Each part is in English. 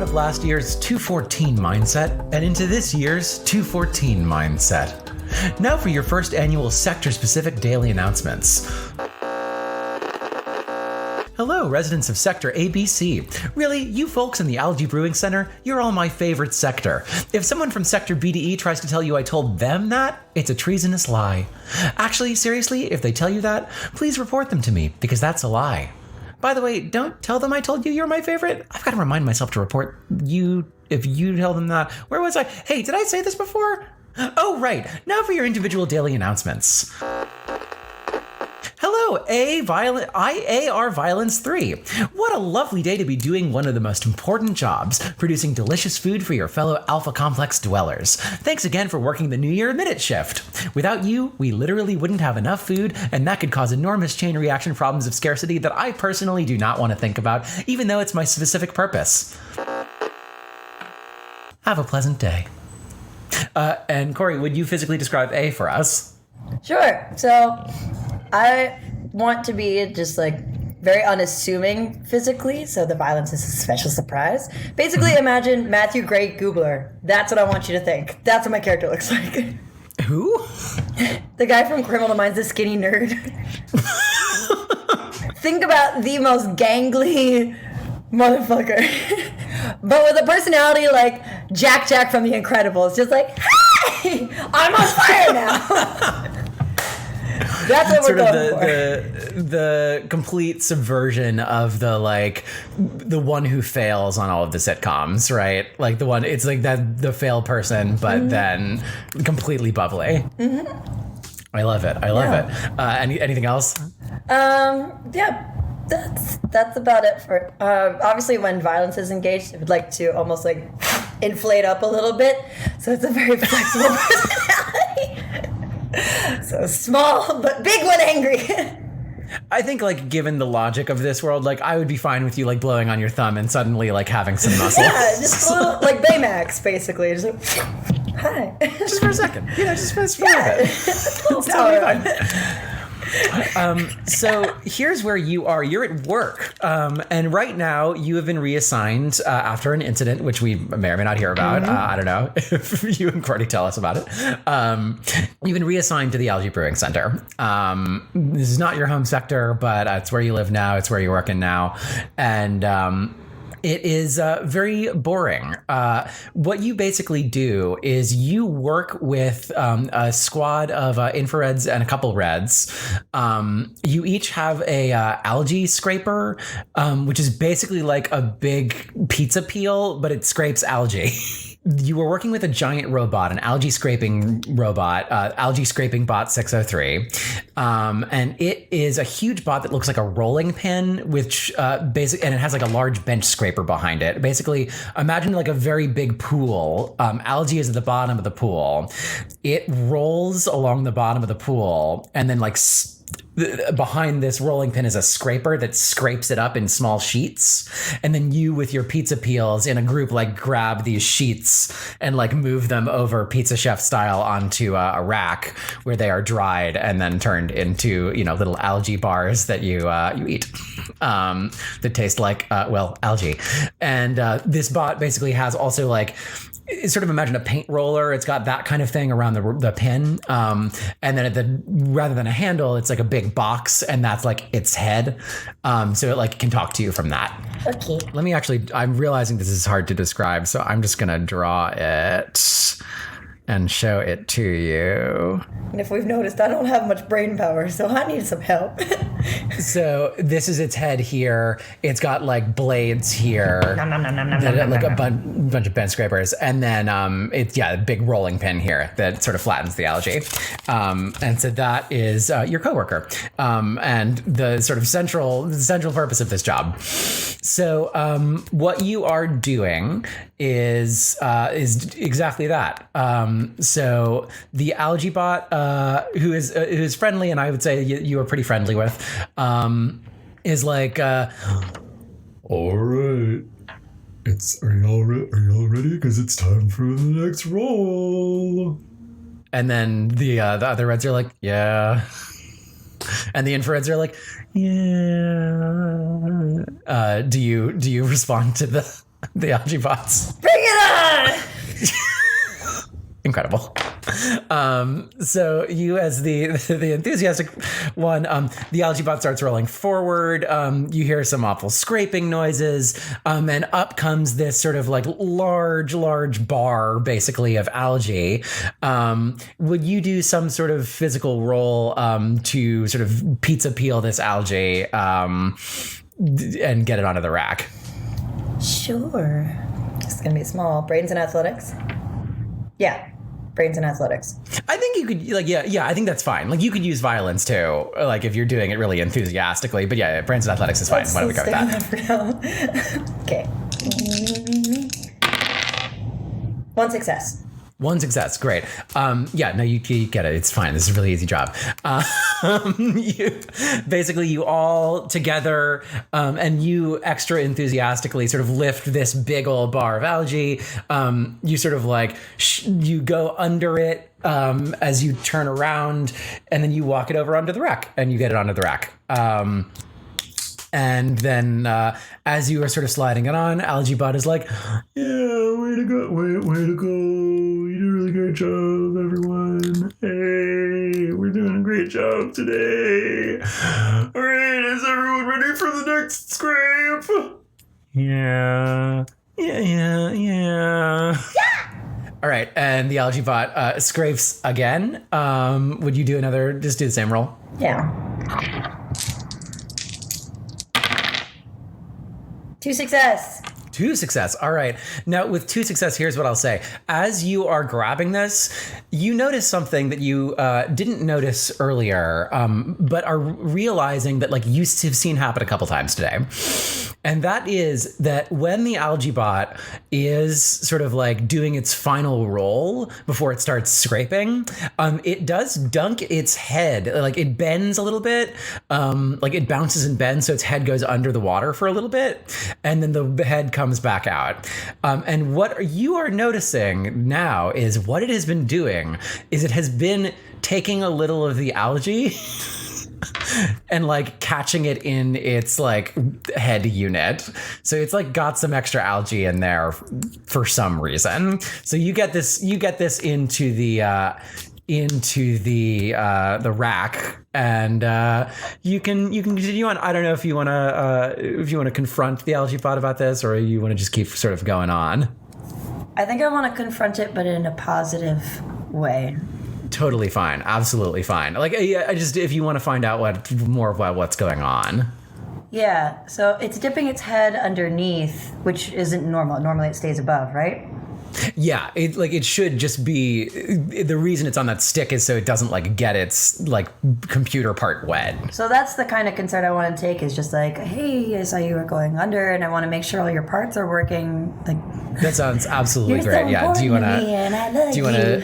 out of last year's 214 mindset and into this year's 214 mindset. Now for your first annual sector-specific daily announcements. Hello, residents of Sector ABC. Really, you folks in the Algae Brewing Center, you're all my favorite sector. If someone from Sector BDE tries to tell you I told them that, it's a treasonous lie. Actually, seriously, if they tell you that, please report them to me, because that's a lie. By the way, don't tell them I told you you're my favorite. I've got to remind myself to report you if you tell them that. Where was I? Hey, did I say this before? Oh, right. Now for your individual daily announcements. Hello, IAR Violence 3. What a lovely day to be doing one of the most important jobs, producing delicious food for your fellow Alpha Complex dwellers. Thanks again for working the New Year minute shift. Without you, we literally wouldn't have enough food, and that could cause enormous chain reaction problems of scarcity that I personally do not want to think about, even though it's my specific purpose. Have a pleasant day. And Kory, would you physically describe A for us? Sure. So I want to be just like very unassuming physically, so the violence is a special surprise. Basically, imagine Matthew Gray Goobler. That's what I want you to think. That's what my character looks like. Who? The guy from Criminal Minds, the skinny nerd. Think about the most gangly motherfucker. But with a personality like Jack from The Incredibles. Just like, hey, I'm on fire now. That's what we're going for. The complete subversion of the one who fails on all of the sitcoms, right? Like the one, it's like the fail person, but then completely bubbly. Mm-hmm. I love it. I love it. Anything else? Yeah. That's about it for obviously when violence is engaged, I would like to almost like inflate up a little bit, so it's a very flexible personality. So small but big when angry. I think like given the logic of this world, like I would be fine with you like blowing on your thumb and suddenly like having some muscle. Yeah, just a little like Baymax basically. Just like, hi. Just for a second. You know, just for a bit. It's a little power. So here's where you are. You're at work. And right now you have been reassigned after an incident, which we may or may not hear about. I don't know if you and Kory tell us about it. You've been reassigned to the Algae Brewing Center. This is not your home sector, but it's where you live now. It's where you're working now. And it is very boring. What you basically do is you work with a squad of infrareds and a couple reds. You each have a algae scraper, which is basically like a big pizza peel, but it scrapes algae. You were working with a giant robot, an algae scraping robot, algae scraping bot 603. And it is a huge bot that looks like a rolling pin, which and it has like a large bench scraper behind it. Basically, imagine like a very big pool. Algae is at the bottom of the pool. It rolls along the bottom of the pool and then like behind this rolling pin is a scraper that scrapes it up in small sheets, and then you with your pizza peels in a group like grab these sheets and like move them over Pizza Chef style onto a rack where they are dried and then turned into, you know, little algae bars that you eat that taste like algae. And this bot basically has also like, sort of imagine a paint roller. It's got that kind of thing around the pin. And then rather than a handle, it's like a big box, and that's like its head. So it like can talk to you from that. Okay. Let me I'm realizing this is hard to describe, so I'm just going to draw it and show it to you. And if we've noticed, I don't have much brain power, so I need some help. So this is its head here. It's got like blades here, like a bunch of bench scrapers, and then it's a big rolling pin here that sort of flattens the algae. And so that is your coworker, and the sort of central purpose of this job. So what you are doing is exactly that. So the algae bot, who is friendly, and I would say you are pretty friendly with, is like, all right. Are y'all ready? Because it's time for the next roll. And then the other reds are like, yeah. And the infrareds are like, yeah. Do you respond to the The algae bots. Bring it on! Incredible. So you, as the enthusiastic one, the algae bot starts rolling forward. You hear some awful scraping noises, and up comes this sort of like large bar, basically, of algae. Would you do some sort of physical roll to sort of pizza peel this algae and get it onto the rack? Sure. It's gonna be small. Brains and athletics. Yeah. Brains and athletics. I think you could, like, yeah, I think that's fine. Like, you could use violence too, like, if you're doing it really enthusiastically. But yeah, brains and athletics is fine. Why don't we go with that? Okay. 1 success. 1 success, great. Yeah, no, you get it. It's fine. This is a really easy job. You all together, and you extra enthusiastically sort of lift this big old bar of algae. You sort of like you go under it as you turn around, and then you walk it over onto the rack, and you get it onto the rack. And then as you are sort of sliding it on, Algebot is like, Yeah, way to go. Way to go. You did a really great job, everyone. Hey, we're doing a great job today. All right, is everyone ready for the next scrape? Yeah. all right. And the Algebot scrapes again. Would you do just do the same roll? Yeah. 2 success. 2 success. All right. Now, with 2 success, here's what I'll say. As you are grabbing this, you notice something that you didn't notice earlier, but are realizing that like you have seen happen a couple times today. And that is that when the Algebot is sort of like doing its final roll before it starts scraping, it does dunk its head. Like it bends a little bit, like it bounces and bends, so its head goes under the water for a little bit, and then the head comes back out. And what you are noticing now is what it has been doing is it has been taking a little of the algae and like catching it in its like head unit. So it's like got some extra algae in there for some reason. So you get this into the rack, and you can continue on. I don't know if you want to confront the algae bot about this, or you want to just keep sort of going on. I think I want to confront it, but in a positive way. Totally fine. Absolutely fine. Like, I just, if you want to find out what's going on. Yeah. So it's dipping its head underneath, which isn't normal. Normally it stays above, right? Yeah. It should just be, the reason it's on that stick is so it doesn't like get its like computer part wet. So that's the kind of concern I want to take, is just like, hey, I saw you were going under and I want to make sure all your parts are working. Like, that sounds absolutely you're great. So Yeah. Do you want to?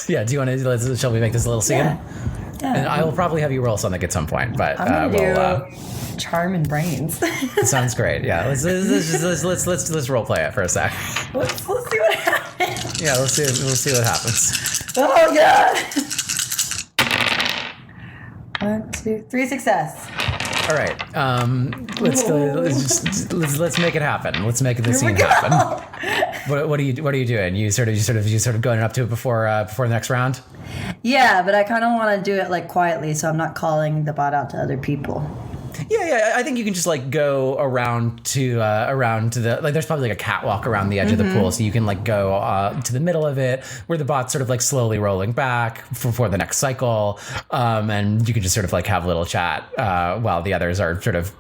Yeah, do you want to, shall we make this a little scene? Yeah. And I will probably have you roll something at some point, but I'm gonna do charm and brains. Sounds great. Yeah, let's role play it for a sec. Let's see what happens. Yeah, we'll see what happens. Oh god. 1, 2, 3 success. All right. Let's make it happen. Let's make the scene happen. What are you doing? You sort of going up to it before the next round? Yeah, but I kind of want to do it like quietly, so I'm not calling the bot out to other people. Yeah. I think you can just like go around to the, like, there's probably like a catwalk around the edge of the pool, so you can like go to the middle of it where the bot's sort of like slowly rolling back for the next cycle, and you can just sort of like have a little chat while the others are sort of,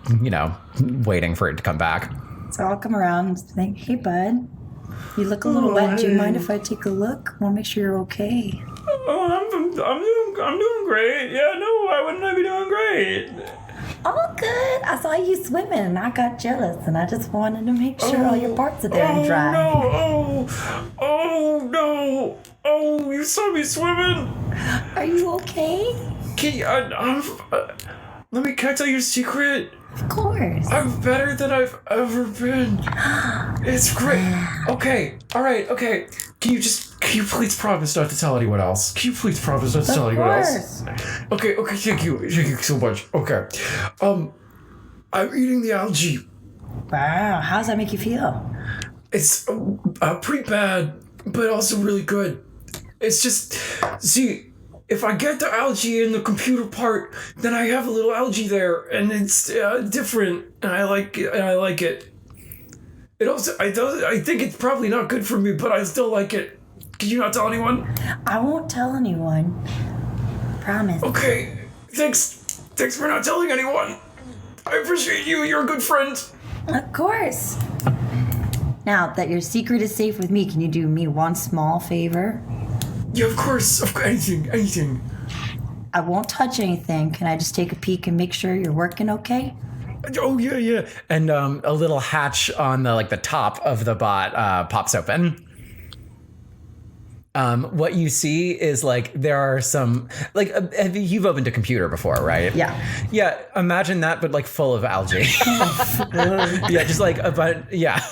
waiting for it to come back. So I'll come around and think, hey bud, you look a little wet. Do you mind if I take a look? I want to make sure you're okay. Oh, I'm doing great. Yeah, no, why wouldn't I be doing great? Oh, good. I saw you swimming and I got jealous, and I just wanted to make sure all your parts are there and dry. Oh, no. Oh, you saw me swimming. Are you okay? Can I tell you a secret? Of course. I'm better than I've ever been. It's great. Okay. All right. Okay. Can you please promise not to tell anyone else? Can you please promise not to tell anyone else? Okay. Thank you so much. Okay. I'm eating the algae. Wow, how does that make you feel? It's pretty bad, but also really good. It's just, see, if I get the algae in the computer part, then I have a little algae there, and it's different, and I like it. It also, I think it's probably not good for me, but I still like it. Can you not tell anyone? I won't tell anyone. Promise. Okay, thanks for not telling anyone. I appreciate you. You're a good friend. Of course. Now that your secret is safe with me, can you do me one small favor? Yeah, of course. Anything. I won't touch anything. Can I just take a peek and make sure you're working okay? Oh, yeah. And a little hatch on the top of the bot pops open. What you see is there are some you've opened a computer before, right? Yeah. Imagine that, but full of algae. Yeah, just yeah.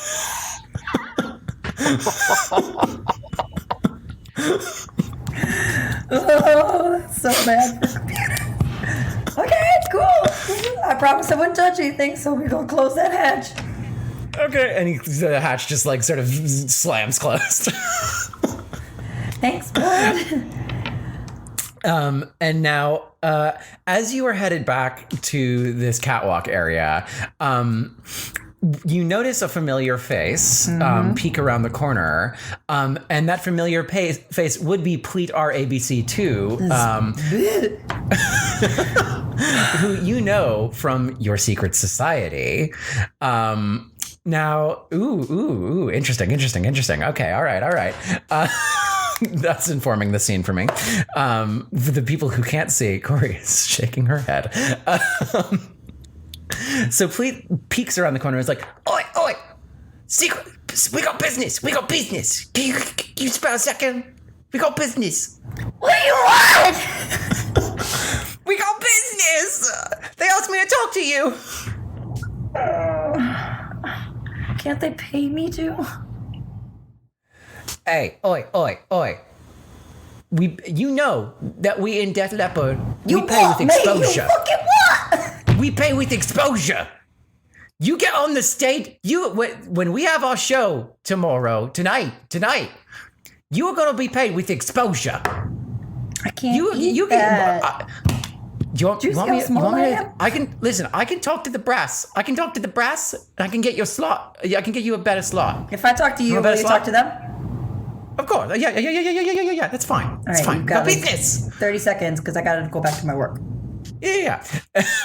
Oh, that's so bad for computer. Okay, cool. I promise I wouldn't touch anything, so we're gonna close that hatch. Okay, and the hatch just sort of slams closed. Thanks, bud. And now, as you are headed back to this catwalk area, you notice a familiar face peek around the corner, and that familiar face would be Pleat RABC2, who you know from your secret society. Now, interesting. Okay, all right. That's informing the scene for me. For the people who can't see, Kory is shaking her head. So Pleat peeks around the corner and is like, Oi! Secret! We got business! Can you spare a second? We got business! What do you want? We got business! They asked me to talk to you! Can't they pay me to? Hey, oi. You know that we in Death Leopard, we pay with exposure. You fucking what? We pay with exposure. You get on the stage, when we have our show tonight, you are going to be paid with exposure. I can't eat that. Do you want me to? I can talk to the brass. And I can get your slot. I can get you a better slot. If I talk to you, will you talk to them? Of course. Yeah. That's fine. That's fine. Got business. 30 seconds because I got to go back to my work. Yeah.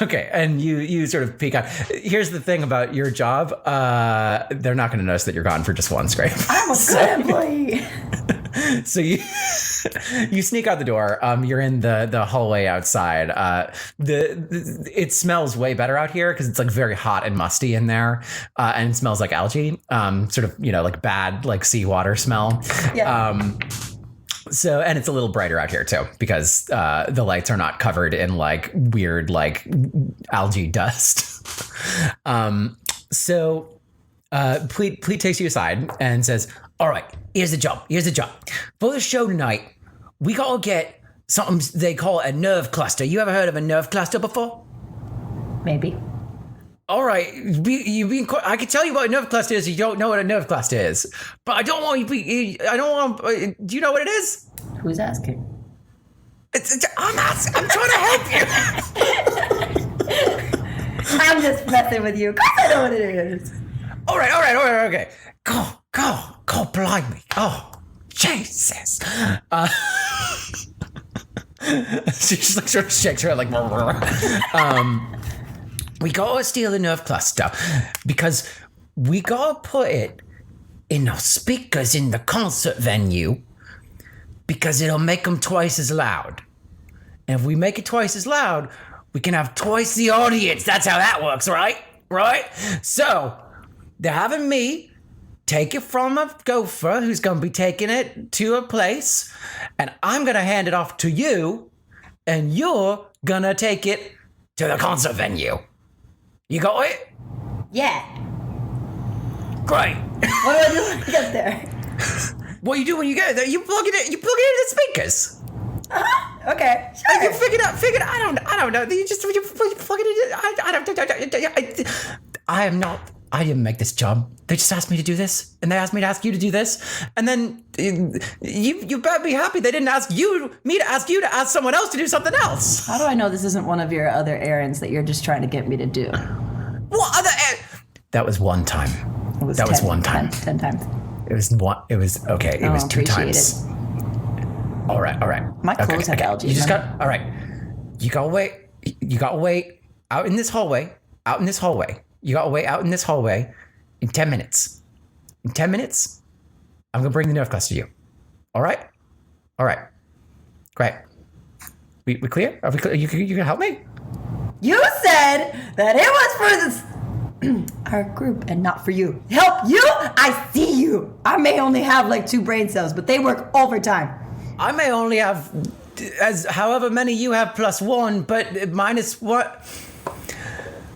Okay. And you sort of peek out. Here's the thing about your job. They're not going to notice that you're gone for just one scrape. I'm a good employee. So you sneak out the door. You're in the hallway outside. It smells way better out here because it's very hot and musty in there, and it smells like algae. Sort of bad seawater smell. Yeah. So, and it's a little brighter out here too because the lights are not covered in weird algae dust. So Pleat takes you aside and says, all right, here's the job. For the show tonight, we gotta get something they call a nerve cluster. You ever heard of a nerve cluster before? Maybe. All right, I can tell you what a nerve cluster is. You don't know what a nerve cluster is, but I don't want you. Do you know what it is? Who's asking? I'm trying to help you. I'm just messing with you. Cause I know what it is. All right. Okay. Go, blimey. Oh, Jesus. She just sort of shakes her head we gotta steal the nerve cluster because we gotta put it in the speakers in the concert venue because it'll make them twice as loud. And if we make it twice as loud, we can have twice the audience. That's how that works, right? So they're having me take it from a gopher who's going to be taking it to a place, and I'm going to hand it off to you, and you're going to take it to the concert venue. You got it? Yeah. Great. What do I do when I get there? What you do when you get there? You plug it into the speakers. Okay. Sure. You figure it out. I don't know. You plug it in. I didn't make this job. They just asked me to do this, and they asked me to ask you to do this, and then you better be happy they didn't ask me to ask you to ask someone else to do something else. How do I know this isn't one of your other errands that you're just trying to get me to do? What other? That was one time. That was one time. 10 times. It was one. It was okay. It was 2 times. All right. My clothes have algae. You just got. All right. You gotta wait. You gotta wait out in this hallway. You gotta wait out in this hallway in 10 minutes. In 10 minutes, I'm gonna bring the nerf class to you. All right. Great. We clear? Are we clear? You gonna help me? You said that it was for this our group and not for you. Help you? I see you. I may only have like 2 brain cells, but they work overtime. I may only have as however many you have plus 1, but minus what?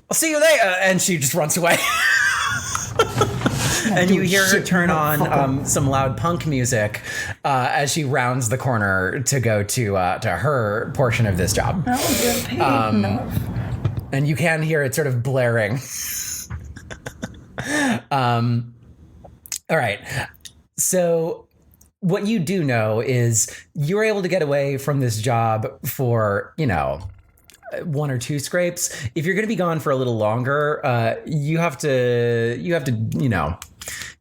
I'll see you later. And she just runs away. And you hear her turn on some loud punk music as she rounds the corner to go to her portion of this job. Oh, you're paid enough. And you can hear it sort of blaring. All right. So what you do know is you're able to get away from this job for, 1 or 2 scrapes. If you're going to be gone for a little longer, you got to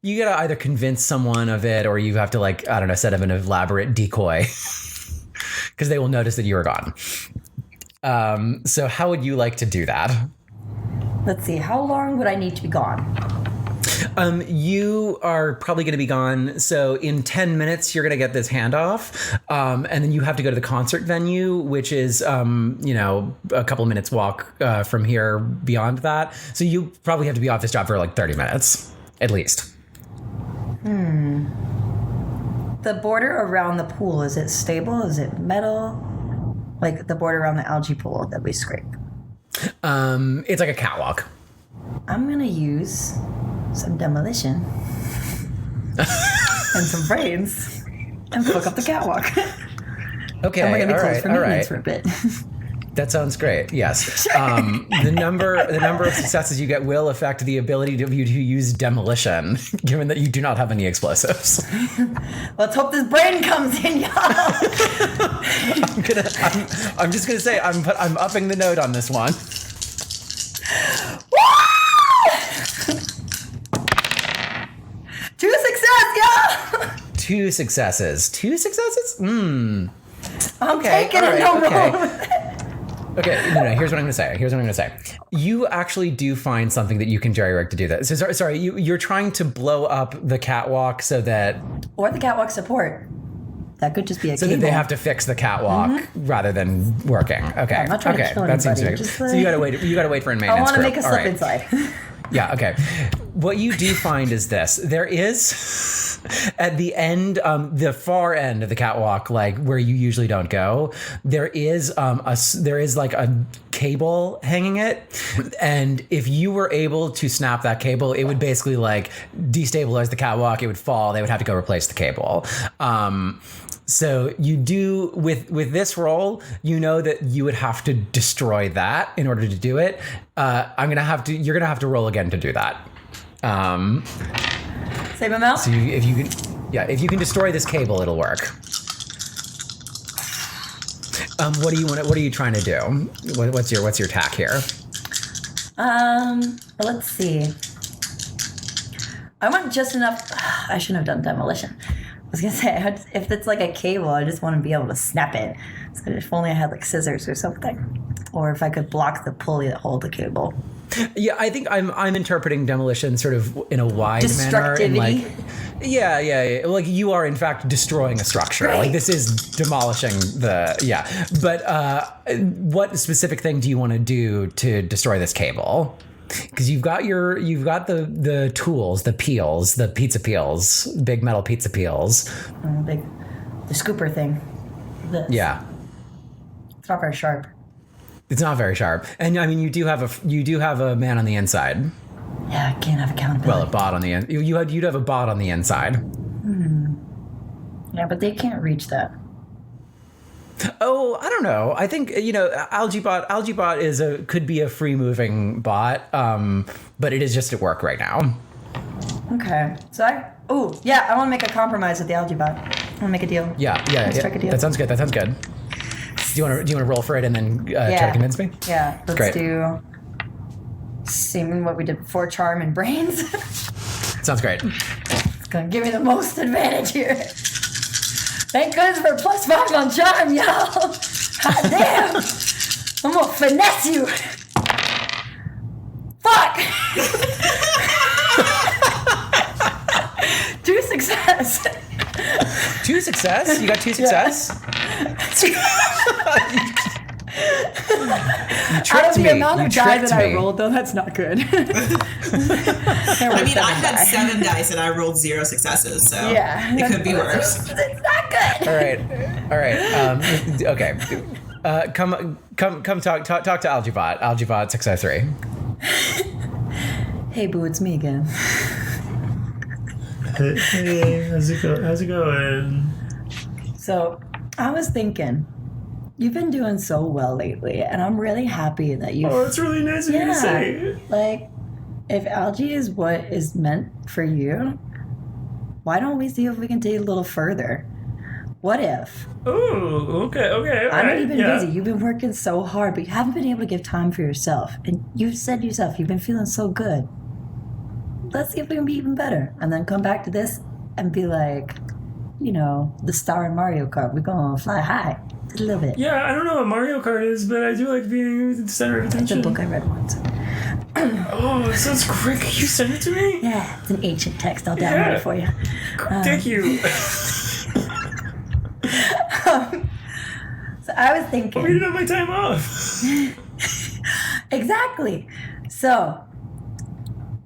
either convince someone of it or you have to set up an elaborate decoy because they will notice that you are gone. So how would you like to do that? Let's see. How long would I need to be gone? You are probably going to be gone. So in 10 minutes, you're going to get this handoff. And then you have to go to the concert venue, which is, a couple of minutes walk from here beyond that. So you probably have to be off this job for 30 minutes at least. The border around the pool, is it stable? Is it metal? Like the border around the algae pool that we scrape? It's like a catwalk. I'm going to use some demolition and some brains and fuck up the catwalk. Okay, and we're going to be closed for maintenance right. for a bit. That sounds great. Yes. The number of successes you get will affect the ability of you to use demolition, given that you do not have any explosives. Let's hope this brain comes in, y'all. I'm just gonna say I'm upping the note on this one. 2 success, y'all. 2 successes. 2 successes? I'm Okay. taking All it. right, No, okay. no. Okay, no, here's what I'm going to say. You actually do find something that you can jerry-rig to do that. So sorry, you're trying to blow up the catwalk so that... Or the catwalk support. That could just be a So cable. that they have to fix the catwalk rather than working. Okay. I'm not trying to kill that seems anybody, fair. just So you gotta wait for a maintenance I want to crew. make a All slip right. inside. Yeah, okay. What you do find is this. There is, at the end, the far end of the catwalk, where you usually don't go, there is a cable hanging it. And if you were able to snap that cable, it would basically destabilize the catwalk. It would fall. They would have to go replace the cable. So you do with this roll, you know that you would have to destroy that in order to do it. You're gonna have to roll again to do that. Same amount? So if you can destroy this cable, it'll work. What are you trying to do? What's your attack here? Let's see. I want just enough. I shouldn't have done demolition. I was gonna say, if it's like a cable, I just want to be able to snap it. So if only I had scissors or something, or if I could block the pulley that hold the cable. Yeah, I think I'm interpreting demolition sort of in a wide manner. Destructivity. Yeah. You are in fact destroying a structure. Right. This is demolishing But what specific thing do you want to do to destroy this cable? Because you've got the tools, the peels, the pizza peels, big metal pizza peels. The scooper thing. Yeah. It's not very sharp. It's not very sharp, and I mean you do have a man on the inside. Yeah, I can't have accountability. Well, a bot on the end. You'd have a bot on the inside. Yeah, but they can't reach that. Oh, I don't know. I think AlgaeBot could be a free moving bot, but it is just at work right now. Okay. So I want to make a compromise with the algae bot. I want to make a deal. Yeah. Strike a deal. That sounds good. Do you want to roll for it and then try to convince me? Yeah. Let's do same what we did before, charm and brains. Sounds great. It's gonna give me the most advantage here. Thank goodness for +5 on charm, y'all. God damn. I'm gonna finesse you. Fuck. 2 success. 2 success? You got 2 success? You tricked Out of the me. amount of die that I me. rolled, though, that's not good. I had 7 dice and I rolled 0 successes, so it could be worse. It's not good. All right. Okay. Come talk to AlgaeBot. AlgaeBot 603. Hey, boo, it's me again. Hey, how's it going? So, I was thinking, you've been doing so well lately, and I'm really happy that you've... Oh, it's really nice of you to say. Like, if algae is what is meant for you, why don't we see if we can take it a little further? What if? Oh, okay. I know you've been busy. You've been working so hard, but you haven't been able to give time for yourself. And you've said yourself, you've been feeling so good. Let's see if we can be even better. And then come back to this and be like, the star in Mario Kart. We're going to fly high just a little bit. Yeah, I don't know what Mario Kart is, but I do like being the center of It's attention. a book I read once. Oh, it sounds great. Can you send it to me? Yeah, it's an ancient text. I'll download it for you. Thank you. So I was thinking... We didn't have my time off. Exactly. So,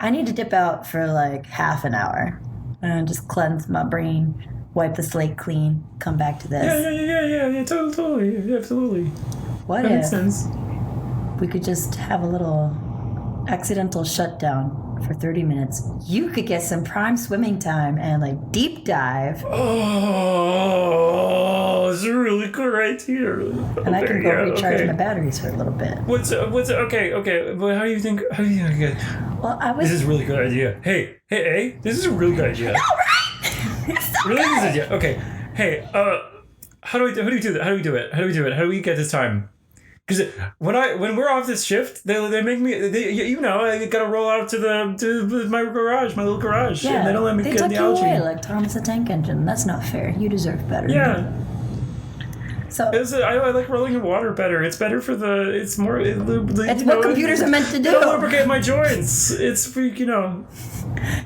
I need to dip out for like half an hour. And just cleanse my brain, wipe the slate clean, come back to this. Yeah, totally. Yeah, absolutely. What That makes if sense. we could just have a little accidental shutdown for 30 minutes? You could get some prime swimming time and like deep dive. Oh, it's a really good idea. And I can go recharge my batteries for a little bit. What's okay. But how do you think I get? Well, I was... This is a really good idea. Hey, this is a really good idea. All right! It's so Really good! good idea. Okay. Hey, how do we do that? How do we do it? How do we get this time? Because when we're off this shift, they make me I gotta roll out to my garage, my little garage, and they don't let me get took the you algae. away like Thomas the Tank Engine. That's not fair. You deserve better. Yeah. So I like rolling in water better. It's better for it's more. it's what computers are meant to do. It'll lubricate my joints. It's for It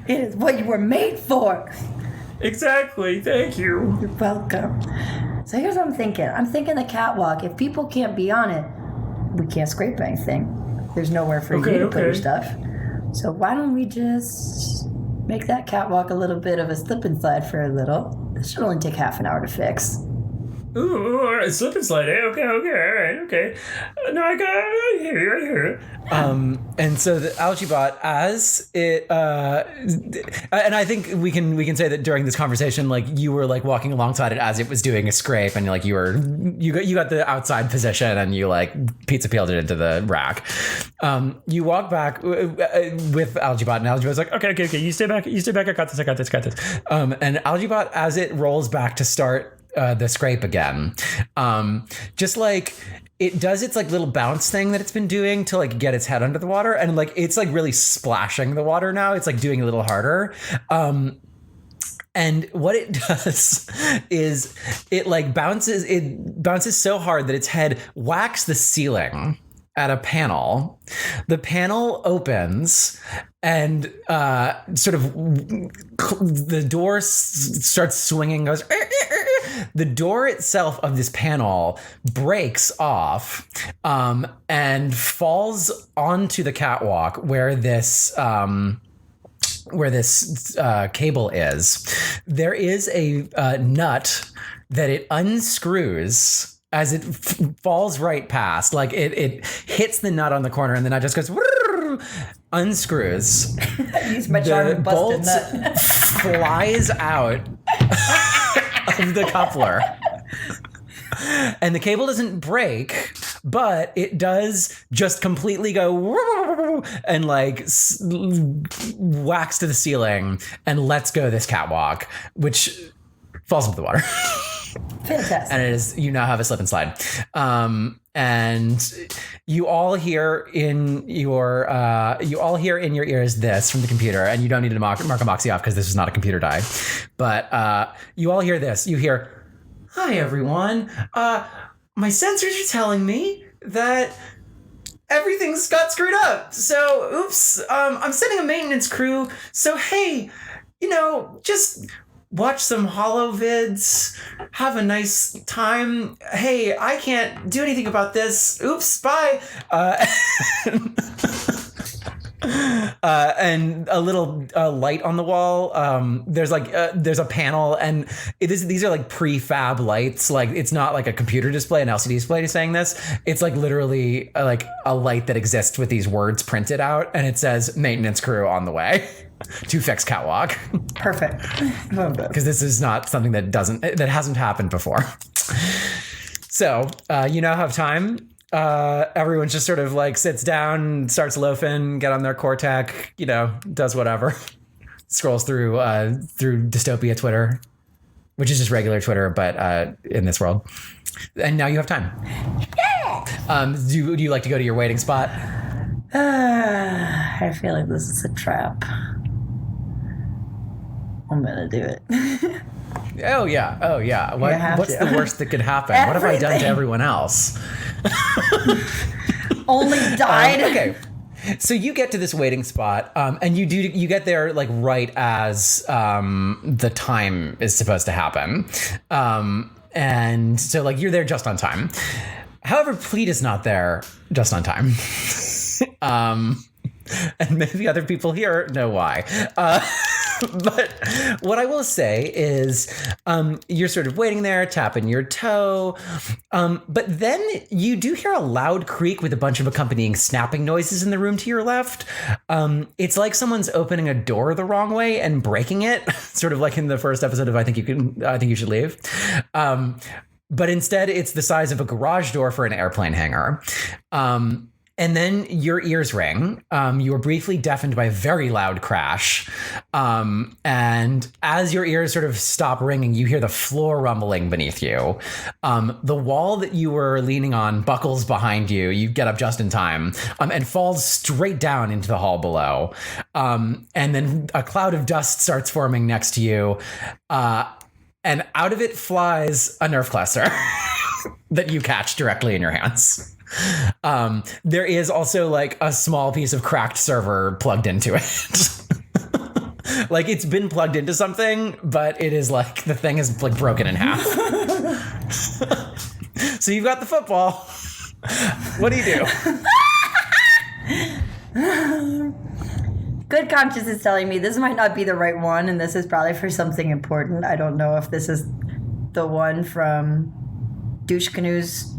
is what you were made for. Exactly. Thank you. You're welcome. So here's what I'm thinking. I'm thinking the catwalk. If people can't be on it, we can't scrape anything. There's nowhere for you to put your stuff. So why don't we just make that catwalk a little bit of a slip and slide for a little? This should only take half an hour to fix. Ooh, all right, slip and slide. Okay, all right, okay. No, I hear it. And so the AlgaeBot, as it, and I think we can say that during this conversation, like you were like walking alongside it as it was doing a scrape, and like you got the outside position, and you like pizza peeled it into the rack. You walk back with AlgaeBot, and AlgaeBot's like, okay, you stay back. I got this. And AlgaeBot, as it rolls back to start the scrape again, just like it does its like little bounce thing that it's been doing to like get its head under the water, and like it's like really splashing the water now. It's like doing a little harder. And what it does is it bounces so hard that its head whacks the ceiling at a panel. The panel opens and sort of the door starts swinging, goes. The door itself of this panel breaks off and falls onto the catwalk where this cable is. There is a nut that it unscrews as it falls right past. Like it hits the nut on the corner, and the nut just goes unscrews. Use my charm and busted nut. Flies out of the coupler. And the cable doesn't break, but it does just completely go and like whacks to the ceiling and lets go this catwalk, which falls into the water. Fantastic. And it is, you now have a slip and slide. And you all hear in your ears this from the computer, and you don't need to mark a Moxie off because this is not a computer die. But you all hear this. You hear, "Hi everyone. My sensors are telling me that everything's got screwed up. So oops. I'm sending a maintenance crew. So hey, just watch some holo vids, have a nice time. Hey, I can't do anything about this. Oops, bye." And a little light on the wall. There's a panel, and these are like prefab lights. Like, it's not like a computer display, an LCD display saying this. It's like literally like a light that exists with these words printed out, and it says "maintenance crew on the way." To fix catwalk. Perfect. Because this is not something that hasn't happened before. So you now have time. Everyone just sort of like sits down, starts loafing, get on their Cortec, does whatever. Scrolls through dystopia Twitter, which is just regular Twitter, but in this world. And now you have time. Yeah. Do you like to go to your waiting spot? I feel like this is a trap. I'm gonna do it. Oh yeah. What's the worst that could happen? Everything. What have I done to everyone else? Only died. Okay. So you get to this waiting spot, and you get there like right as the time is supposed to happen, and so like you're there just on time. However, Pleat is not there just on time. And maybe other people here know why. But what I will say is you're sort of waiting there, tapping your toe. But then you do hear a loud creak with a bunch of accompanying snapping noises in the room to your left. It's like someone's opening a door the wrong way and breaking it, sort of like in the first episode of I Think You Should Leave. But instead, it's the size of a garage door for an airplane hangar. And then your ears ring. You are briefly deafened by a very loud crash. And as your ears sort of stop ringing, you hear the floor rumbling beneath you. The wall that you were leaning on buckles behind you. You get up just in time and falls straight down into the hall below. And then a cloud of dust starts forming next to you. And out of it flies a Nerf cluster that you catch directly in your hands. There is also like a small piece of cracked server plugged into it. Like it's been plugged into something, but it is like the thing is like broken in half. So you've got the football. What do you do? Good conscience is telling me this might not be the right one, and this is probably for something important. I don't know if this is the one from Douche Canoe's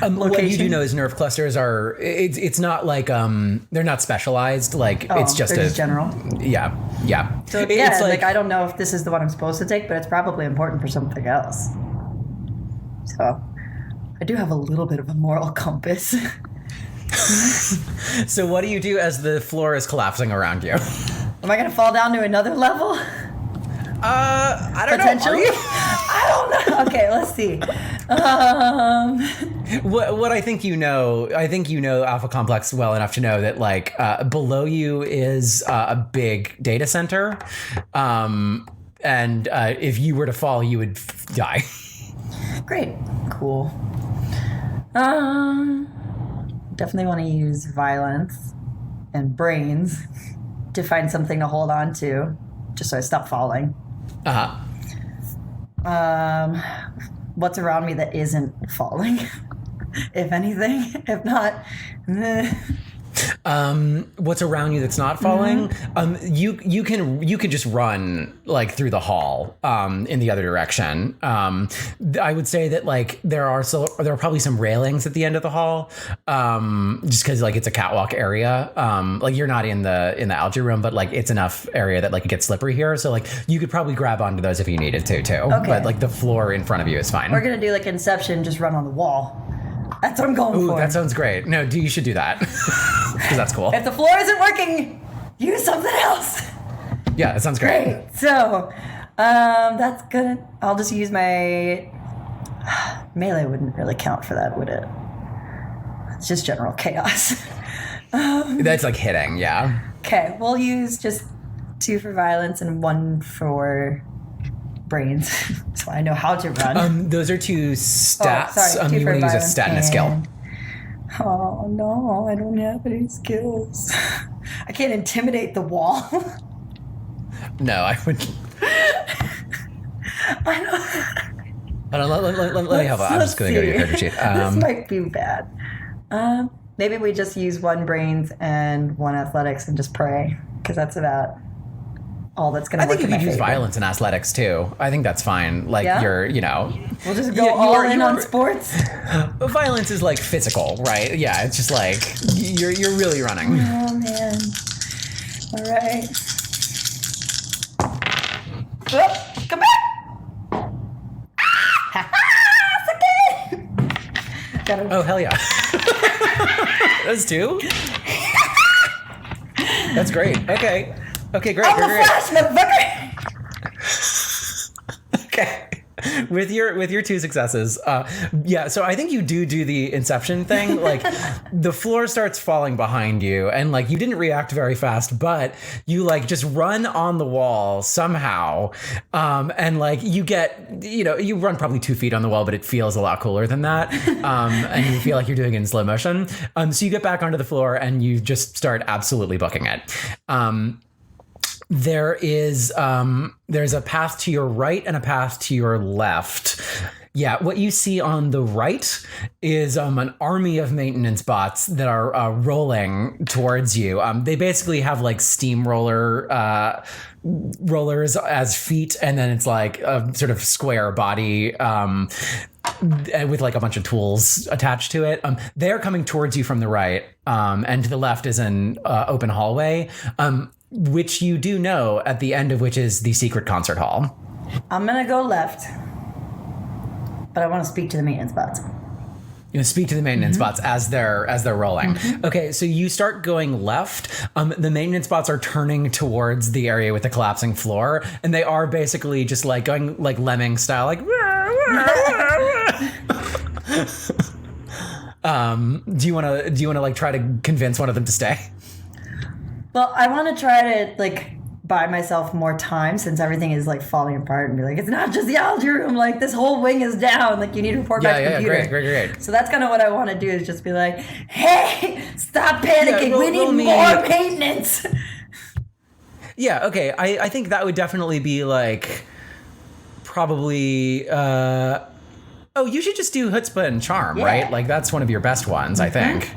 what you do know is Nerf clusters are it's not like they're not specialized, like it's just just general. Yeah. So yeah, it's like I don't know if this is the one I'm supposed to take, but it's probably important for something else. So I do have a little bit of a moral compass. So what do you do as the floor is collapsing around you? Am I gonna fall down to another level? I don't Potentially? know. I don't know. Okay, let's see. What I think you know Alpha Complex well enough to know that like below you is a big data center, and if you were to fall, you would die. Great. Cool. Definitely want to use violence and brains to find something to hold on to, just so I stop falling. What's around me that isn't falling, if anything? If not, What's around you that's not falling? You can just run like through the hall in the other direction. I would say that like there are probably some railings at the end of the hall, just because like it's a catwalk area. Like you're not in the algae room, but like it's enough area that like it gets slippery here. So like you could probably grab onto those if you needed to too. Okay. But like the floor in front of you is fine. We're gonna do like Inception, just run on the wall. That's what I'm going for. That sounds great. No, you should do that because that's cool. If the floor isn't working, use something else. Yeah, that sounds great. So, that's good. I'll just use my melee. Wouldn't really count for that, would it? It's just general chaos. That's like hitting, yeah. Okay, we'll use just 2 for violence and 1 for brains, so I know how to run. Those are 2 stats. Sorry, 2 you want to use a stat and a skill. Oh no, I don't have any skills. I can't intimidate the wall. No, I wouldn't. Let me help out. I'm just going to go to your character sheet. This might be bad. Maybe we just use 1 brains and 1 athletics and just pray, because that's about all that's going to work. I think you could use violence and athletics too. I think that's fine. Like you're, we'll just go all in on sports. Violence is like physical, right? Yeah, it's just like you're really running. Oh man! All right. Oh, come back! Oh hell yeah! That's 2. That's great. Okay, great. I'm the Flash, motherfucker. Okay. With your 2 successes, so I think you do the Inception thing. Like the floor starts falling behind you, and like you didn't react very fast, but you like just run on the wall somehow, and like you get you run probably 2 feet on the wall, but it feels a lot cooler than that, and you feel like you're doing it in slow motion. So you get back onto the floor and you just start absolutely booking it. There's a path to your right and a path to your left. Yeah, what you see on the right is an army of maintenance bots that are rolling towards you. They basically have like steamroller rollers as feet, and then it's like a sort of square body with like a bunch of tools attached to it. They're coming towards you from the right, and to the left is an open hallway. Which you do know at the end of which is the secret concert hall. I'm gonna go left, but I want to speak to the maintenance bots. You speak to the maintenance bots as they're rolling. Okay, so you start going left. The maintenance bots are turning towards the area with the collapsing floor, and they are basically just like going like lemming style, like. Do you want to like try to convince one of them to stay? Well, I want to try to like buy myself more time since everything is like falling apart and be like, it's not just the algae room, like this whole wing is down, like you need to report back to the computer. Great. So that's kind of what I want to do is just be like, hey, stop panicking, we need more maintenance. Yeah, okay, I think that would definitely be like probably you should just do chutzpah and charm, right? Like that's one of your best ones, I think.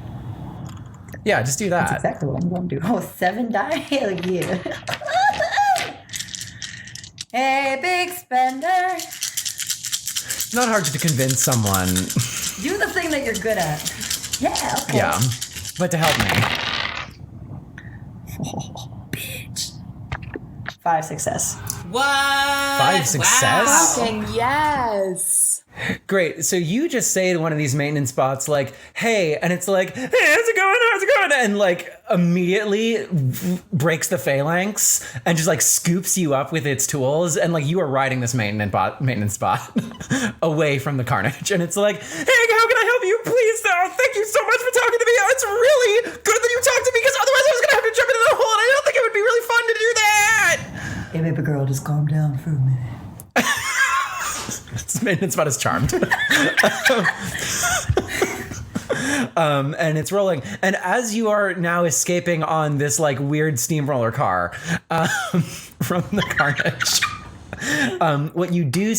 Yeah, just do that. That's exactly what I'm going to do. 7 die? Hell yeah. Hey, big spender. It's not hard to convince someone. Do the thing that you're good at. Yeah, okay. Yeah, but to help me. Oh, bitch. 5 success. What? 5 success? Fucking yes. Great. So you just say to one of these maintenance bots, like, hey, and it's like, hey, how's it going? And like immediately breaks the phalanx and just like scoops you up with its tools. And like you are riding this maintenance bot away from the carnage. And it's like, hey, how can I help you? Please, thank you so much for talking to me. It's really good that you talked to me because otherwise I was going to have to jump into the hole. And I don't think it would be really fun to do that. Hey, baby girl, just calm down for a minute. Maintenance bot is charmed. And it's rolling. And as you are now escaping on this like weird steamroller car from the carnage, what you do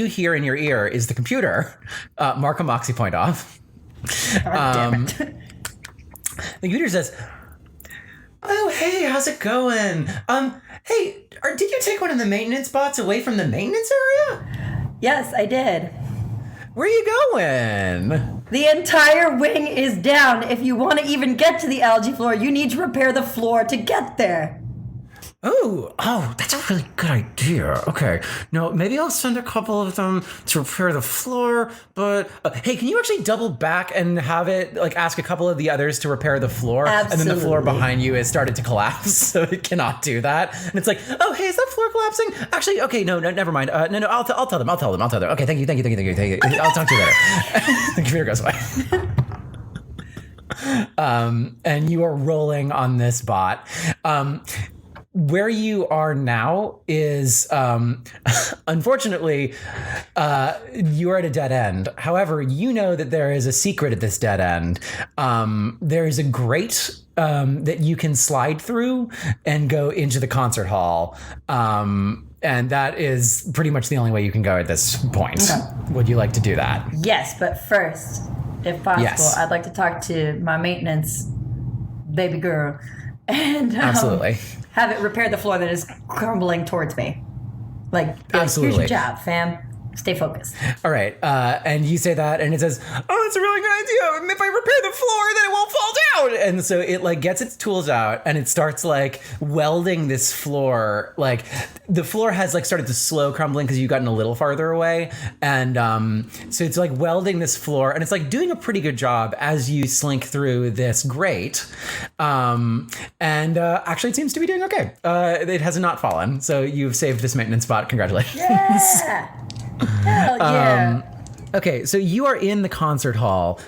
hear in your ear is the computer mark a moxie point off. Damn it. The computer says, "Oh, hey, how's it going? Hey, did you take one of the maintenance bots away from the maintenance area?" Yes, I did. Where are you going? The entire wing is down. If you want to even get to the algae floor, you need to repair the floor to get there. Oh, that's a really good idea. Okay, no, maybe I'll send a couple of them to repair the floor, but hey, can you actually double back and have it, like, ask a couple of the others to repair the floor? Absolutely. And then the floor behind you has started to collapse, so it cannot do that. And it's like, oh, hey, is that floor collapsing? Actually, okay, no, never mind. No, I'll tell them. Okay, thank you. I'll talk to you later. The computer goes away. And you are rolling on this bot. Where you are now is, unfortunately, you are at a dead end. However, you know that there is a secret at this dead end. There is a grate that you can slide through and go into the concert hall. And that is pretty much the only way you can go at this point. Okay. Would you like to do that? Yes, but first, if possible, I'd like to talk to my maintenance baby girl and absolutely have it repair the floor that is crumbling towards me. Like, absolutely. Here's your job, fam. Stay focused. All right. And you say that, and it says, "Oh, that's a really good idea. If I repair the floor, then it won't fall down." And so it, like, gets its tools out, and it starts, like, welding this floor. Like, the floor has, like, started to slow crumbling because you've gotten a little farther away. And so it's, like, welding this floor, and it's, like, doing a pretty good job as you slink through this grate. And actually, it seems to be doing okay. It has not fallen. So you've saved this maintenance spot. Congratulations. Yeah. Hell yeah. Okay, so you are in the concert hall.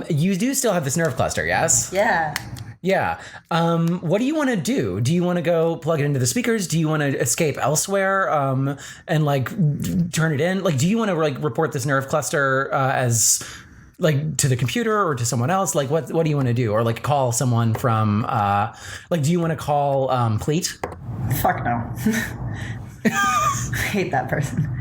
You do still have this nerve cluster, yes? Yeah. Yeah. What do you want to do? Do you want to go plug it into the speakers? Do you want to escape elsewhere and, like, turn it in? Like, do you want to, like, report this nerve cluster as, like, to the computer or to someone else? Like, what do you want to do? Or, like, call someone from, like, do you want to call Pleat? Fuck no. I hate that person.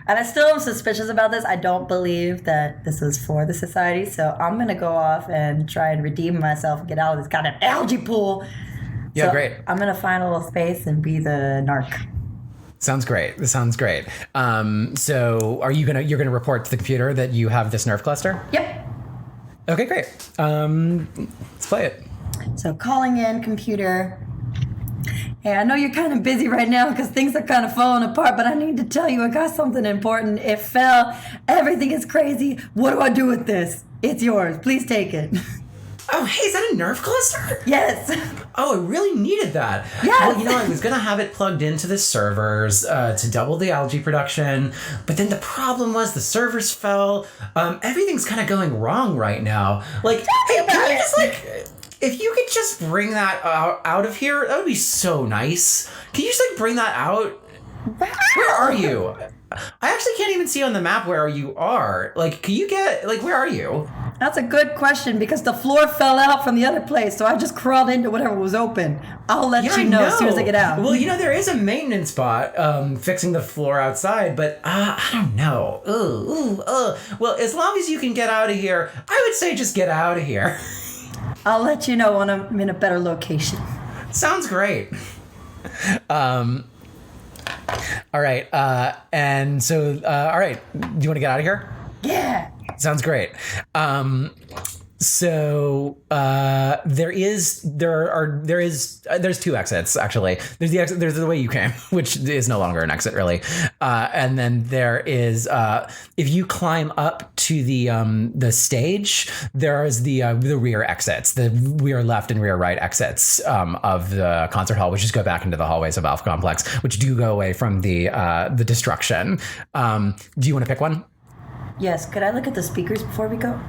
And I still am suspicious about this. I don't believe that this was for the society. So I'm going to go off and try and redeem myself and get out of this goddamn algae pool. Yeah, so great. I'm going to find a little space and be the narc. Sounds great. This sounds great. So you're going to report to the computer that you have this nerve cluster? Yep. Okay, great. Let's play it. So calling in computer. Hey, I know you're kind of busy right now because things are kind of falling apart, but I need to tell you I got something important. It fell. Everything is crazy. What do I do with this? It's yours. Please take it. Oh, hey, is that a nerve cluster? Yes. Oh, I really needed that. Yes. Well, I was going to have it plugged into the servers to double the algae production, but then the problem was the servers fell. Everything's kind of going wrong right now. Like, hey, can you just, like... If you could just bring that out of here, that would be so nice. Can you just, like, bring that out? Where are you? I actually can't even see on the map where you are. Like, can you get, like, where are you? That's a good question because the floor fell out from the other place, so I just crawled into whatever was open. I'll let you know as soon as I get out. Well, there is a maintenance bot fixing the floor outside, but I don't know. Well, as long as you can get out of here, I would say just get out of here. I'll let you know when I'm in a better location. Sounds great. All right. And so, all right. Do you want to get out of here? Yeah. Sounds great. So there's two exits actually. There's the exit. There's the way you came, which is no longer an exit really. And then there is if you climb up to the stage, there is the rear exits, the rear left and rear right exits of the concert hall, which just go back into the hallways of Alpha Complex, which do go away from the destruction. Do you want to pick one? Yes. Could I look at the speakers before we go?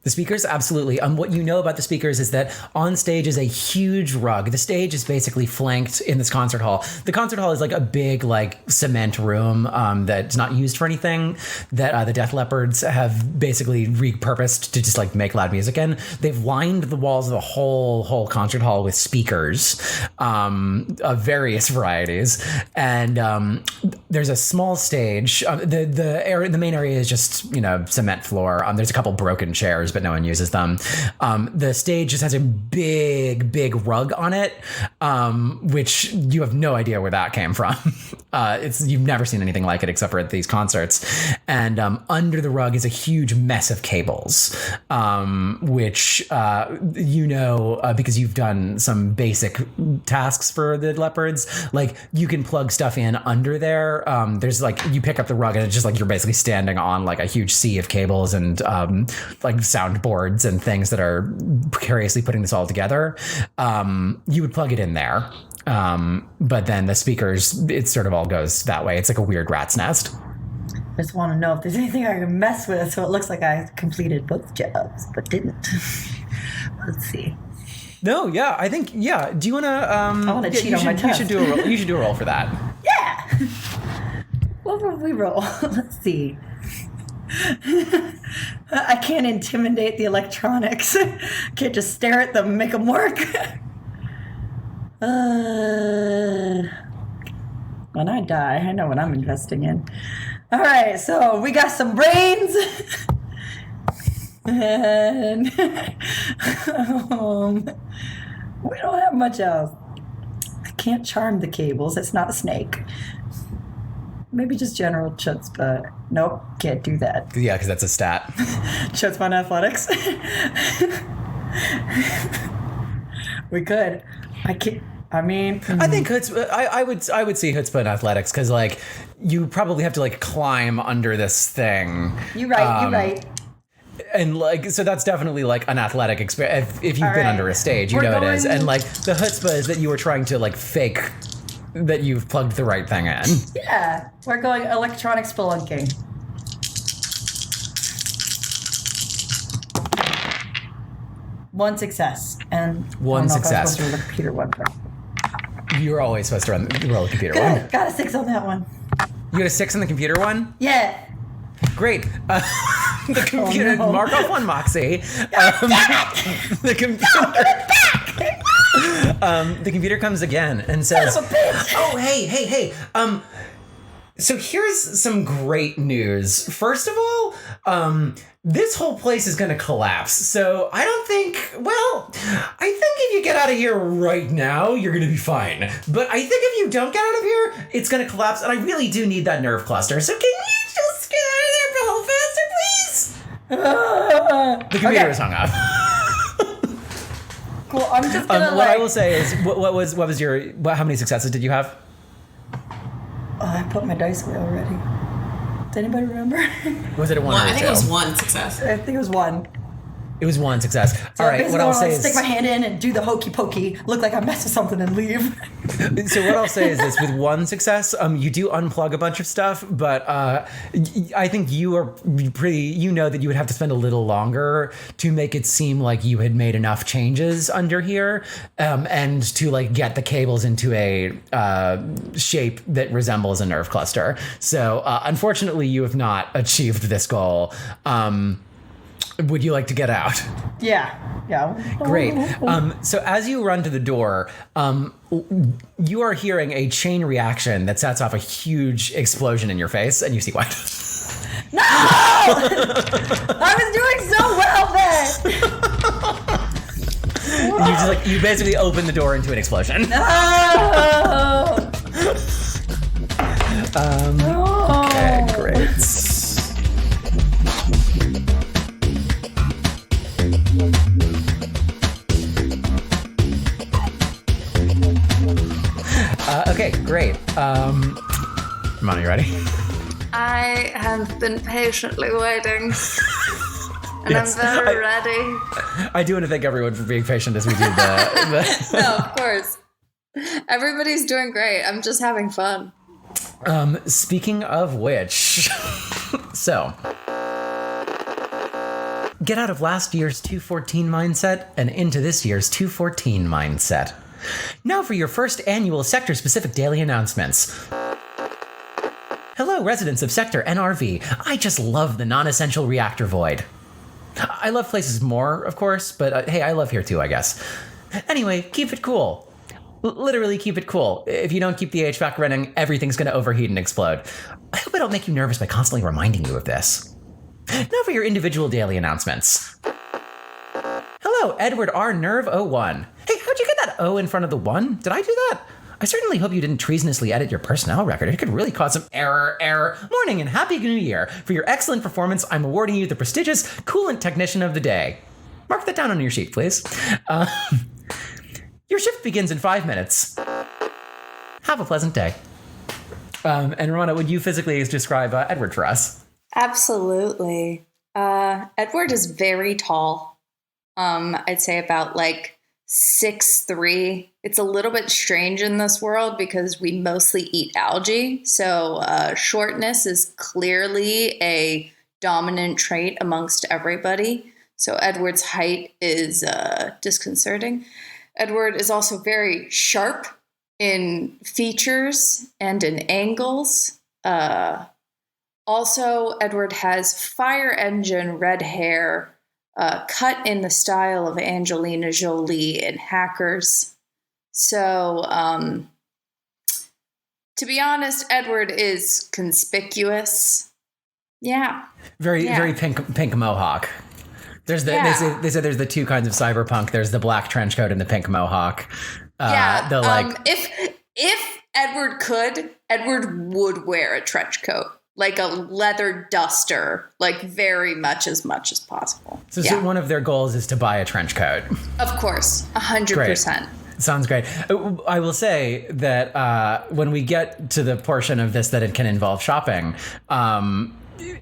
The speakers, absolutely. What you know about the speakers is that on stage is a huge rug. The stage is basically flanked in this concert hall. The concert hall is like a big, like, cement room that's not used for anything, that the Death Leopards have basically repurposed to just, like, make loud music in. They've lined the walls of the whole concert hall with speakers of various varieties. And there's a small stage. The main area is just, cement floor. There's a couple broken chairs but no one uses them. The stage just has a big rug on it, which you have no idea where that came from. You've never seen anything like it except for at these concerts. And under the rug is a huge mess of cables, which because you've done some basic tasks for the leopards. Like, you can plug stuff in under there. There's like, you pick up the rug and it's just like you're basically standing on like a huge sea of cables and like soundboards and things that are precariously putting this all together. You would plug it in there. But then the speakers, it sort of all goes that way. It's like a weird rat's nest. I just want to know if there's anything I can mess with, so it looks like I completed both jobs, but didn't. Let's see. No, yeah, I think, yeah. Do you want to? I want to cheat on my test. You should do a roll. You should do a roll for that. Yeah. What will we roll? Let's see. I can't intimidate the electronics. Can't just stare at them and make them work. When I die, I know what I'm investing in. All right, so we got some brains. And we don't have much else. I can't charm the cables. It's not a snake. Maybe just general chutzpah. Nope, can't do that. Yeah, because that's a stat. Chutzpah in athletics. We could. I can't. I mean, I think chutzpah, I would see chutzpah in athletics because like you probably have to like climb under this thing. You're right. You're right. And like, so that's definitely like an athletic experience. If you've been under a stage, you know it is. And like the chutzpah is that you were trying to like fake that you've plugged the right thing in. Yeah, we're going electronic spelunking. One success and one success. Roll the computer one. You're always supposed to roll the computer Good. one. Got a 6 on that one. You got a 6 on the computer one? Yeah. Great. The computer, no. mark off one Moxie. The computer. The computer comes again and says, "Oh, hey. So here's some great news. First of all, this whole place is going to collapse. So I think if you get out of here right now, you're going to be fine. But I think if you don't get out of here, it's going to collapse. And I really do need that nerve cluster. So can you just get out of there a little faster, please?" The computer is hung up. Cool. I'm just gonna what I will say is, what was your, how many successes did you have? Oh, I put my dice away already. Does anybody remember? Was it a 1 or a 2? I think it was 1 success. I think it was 1. It was 1 success. So all right, what I'll say is... stick my hand in and do the hokey pokey, look like I messed with something and leave. So what I'll say is this, with 1 success, you do unplug a bunch of stuff, but I think you are you know that you would have to spend a little longer to make it seem like you had made enough changes under here, and to like get the cables into a shape that resembles a nerve cluster. So unfortunately, you have not achieved this goal. Would you like to get out? Yeah. Great. So as you run to the door, you are hearing a chain reaction that sets off a huge explosion in your face, and you see white. No! I was doing so well then. You basically open the door into an explosion. No! Okay, great. Okay, great. Romana, you ready? I have been patiently waiting. And Yes, I'm very ready. I do want to thank everyone for being patient as we do the No, of course. Everybody's doing great. I'm just having fun. Speaking of which, so get out of last year's 214 mindset and into this year's 214 mindset. Now for your first annual sector-specific daily announcements. Hello, residents of Sector NRV. I just love the non-essential reactor void. I love places more, of course, but hey, I love here too, I guess. Anyway, keep it cool. Literally keep it cool. If you don't keep the HVAC running, everything's going to overheat and explode. I hope I don't make you nervous by constantly reminding you of this. Now for your individual daily announcements. hello, Edward R. Nerve 01. Hey, how'd you get that O in front of the 1? Did I do that? I certainly hope you didn't treasonously edit your personnel record. It could really cause some error. Morning and Happy New Year. For your excellent performance, I'm awarding you the prestigious Coolant Technician of the Day. Mark that down on your sheet, please. Your shift begins in 5 minutes. Have a pleasant day. And Romana, would you physically describe Edward for us? Absolutely. Edward is very tall. I'd say about like 6'3". It's a little bit strange in this world because we mostly eat algae. So shortness is clearly a dominant trait amongst everybody. So Edward's height is disconcerting. Edward is also very sharp in features and in angles. Also, Edward has fire engine red hair, cut in the style of Angelina Jolie in Hackers. So, to be honest, Edward is conspicuous. Yeah. Very pink mohawk. There's they say there's the two kinds of cyberpunk. There's the black trench coat and the pink mohawk. If Edward could, Edward would wear a trench coat, like a leather duster, like very much as possible. So one of their goals is to buy a trench coat. Of course, 100%. Sounds great. I will say that when we get to the portion of this that it can involve shopping,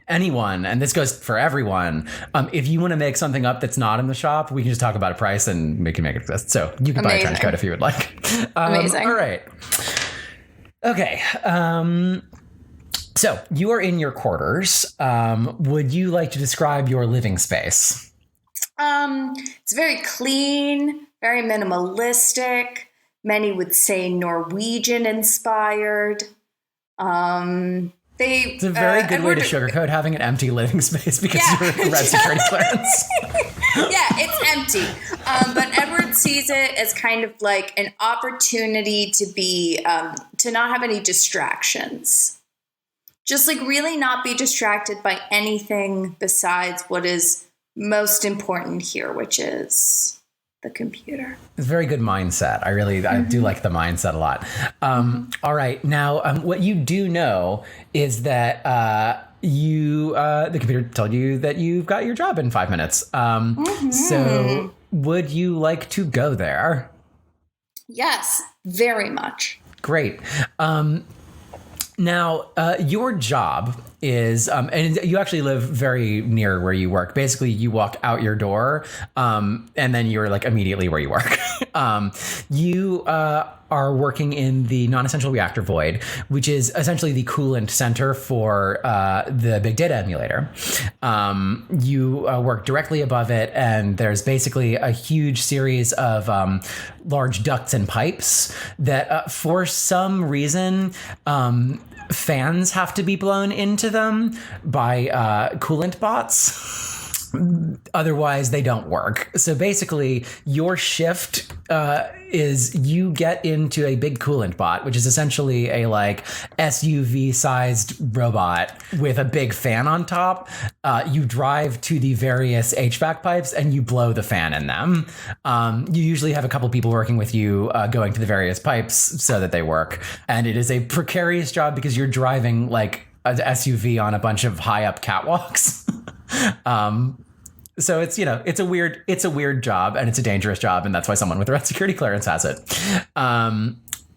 anyone, and this goes for everyone, if you want to make something up that's not in the shop, we can just talk about a price and we can make it exist. So you can buy a trench coat if you would like. Amazing. All right. Okay. So you are in your quarters. Would you like to describe your living space? It's very clean, very minimalistic. Many would say Norwegian inspired. It's a very good way to sugarcoat having an empty living space because you're a red security clearance. Yeah, it's empty. But Edward sees it as kind of like an opportunity to be, to not have any distractions. Just like really not be distracted by anything besides what is most important here, which is the computer. It's a very good mindset. I do like the mindset a lot. All right. Now, what you do know is that the computer told you that you've got your job in 5 minutes. So would you like to go there? Yes, very much. Great. Now, your job is, and you actually live very near where you work. Basically, you walk out your door, and then you're like immediately where you work. You are working in the non-essential reactor void, which is essentially the coolant center for the big data emulator. You work directly above it, and there's basically a huge series of large ducts and pipes that, for some reason, fans have to be blown into them by coolant bots. Otherwise, they don't work. So basically, your shift is you get into a big coolant bot, which is essentially a like SUV-sized robot with a big fan on top. You drive to the various HVAC pipes and you blow the fan in them. You usually have a couple people working with you going to the various pipes so that they work. And it is a precarious job because you're driving like an SUV on a bunch of high up catwalks. So it's, it's a weird job and it's a dangerous job. And that's why someone with a red security clearance has it.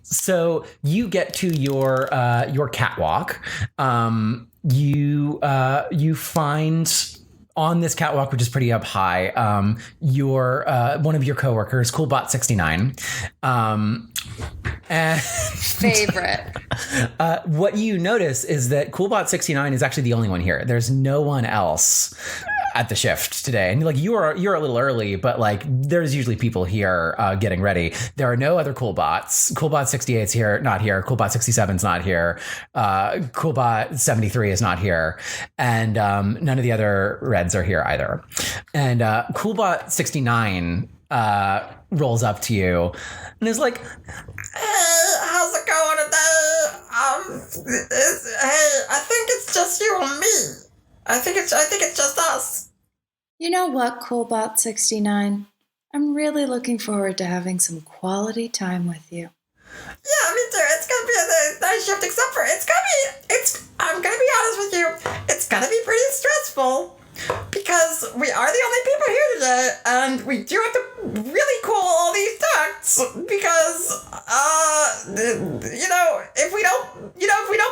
So you get to your catwalk. You find on this catwalk, which is pretty up high, your one of your coworkers, Coolbot69. And favorite. What you notice is that Coolbot69 is actually the only one here. There's no one else at the shift today, and like you're a little early, but like there's usually people here getting ready. There are no other Coolbots. Coolbot 68's here, not here. Coolbot 67's not here. Coolbot 73 is not here, and none of the other Reds are here either. And Coolbot 69 rolls up to you and is like, "Hey, how's it going today? Hey, I think it's just you and me. I think it's just us." You know what, Coolbot 69? I'm really looking forward to having some quality time with you. Yeah, me too. It's gonna be a nice shift, except for I'm gonna be honest with you, it's gonna be pretty stressful. Because we are the only people here today, and we do have to really cool all these ducts, because, if we don't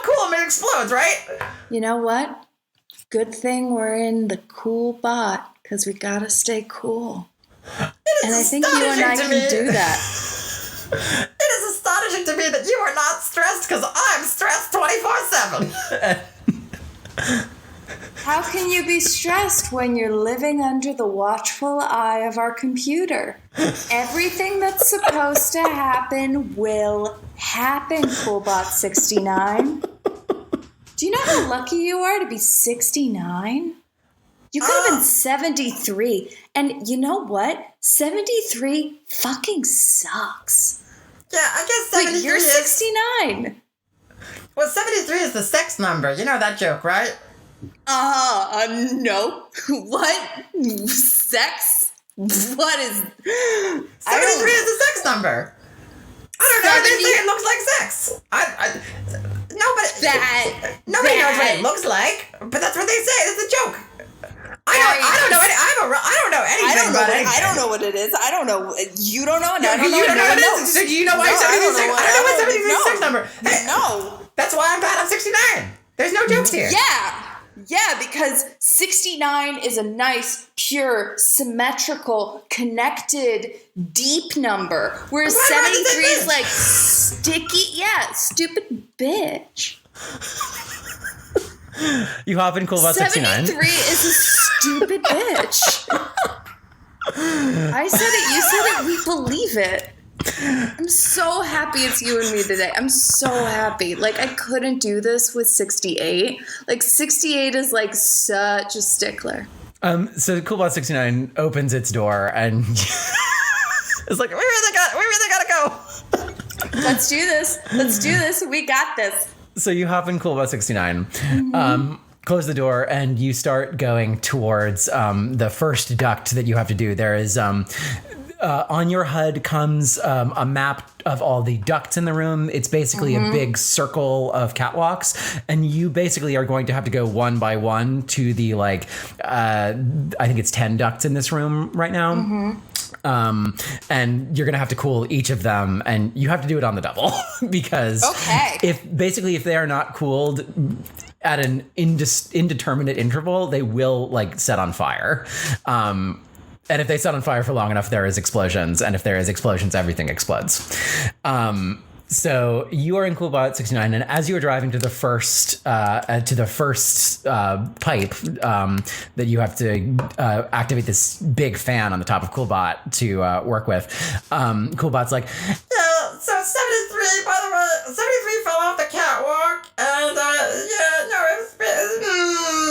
cool them, it explodes, right? You know what? Good thing we're in the cool bot, because we gotta stay cool. And I think you and I can do that. It is astonishing to me that you are not stressed, because I'm stressed 24/7. How can you be stressed when you're living under the watchful eye of our computer? Everything that's supposed to happen will happen, Coolbot69. Do you know how lucky you are to be 69? You could have been 73. And you know what? 73 fucking sucks. Yeah, I guess 73 Wait, you're 69. Well, 73 is the sex number. You know that joke, right? No. What? Sex? What is... 73 is the sex number. I don't know. They say it looks like sex. Nobody knows what it looks like, but that's what they say. It's a joke. I don't know anything about it. I don't know what it is. I don't know. You don't know, and I don't know. You don't know what it is. So do you know why 73 is sex? I don't know what 73 is sex number. Hey, no. That's why I'm glad I'm 69. There's no jokes here. Yeah, because 69 is a nice, pure, symmetrical, connected, deep number. Whereas 73 is like sticky. Yeah, stupid bitch. You hop in Coolbot 69. 73 is a stupid bitch. I said it, you said it, we believe it. I'm so happy it's you and me today. I'm so happy. Like, I couldn't do this with 68. Like, 68 is like such a stickler. So Coolbot 69 opens its door and it's like, we really gotta go. Let's do this. We got this. So you hop in Coolbot 69, close the door, and you start going towards the first duct that you have to do. There is on your HUD comes a map of all the ducts in the room. It's basically a big circle of catwalks, and you basically are going to have to go one by one to the I think it's 10 ducts in this room right now. And you're going to have to cool each of them, and you have to do it on the double because if they are not cooled at an indeterminate interval, they will set on fire. And if they set on fire for long enough, there is explosions. And if there is explosions, everything explodes. So you are in Coolbot 69, and as you are driving to the first pipe that you have to activate this big fan on the top of Coolbot to work with, Coolbot's like, yeah, so 73, by the way, 73 fell off the catwalk, and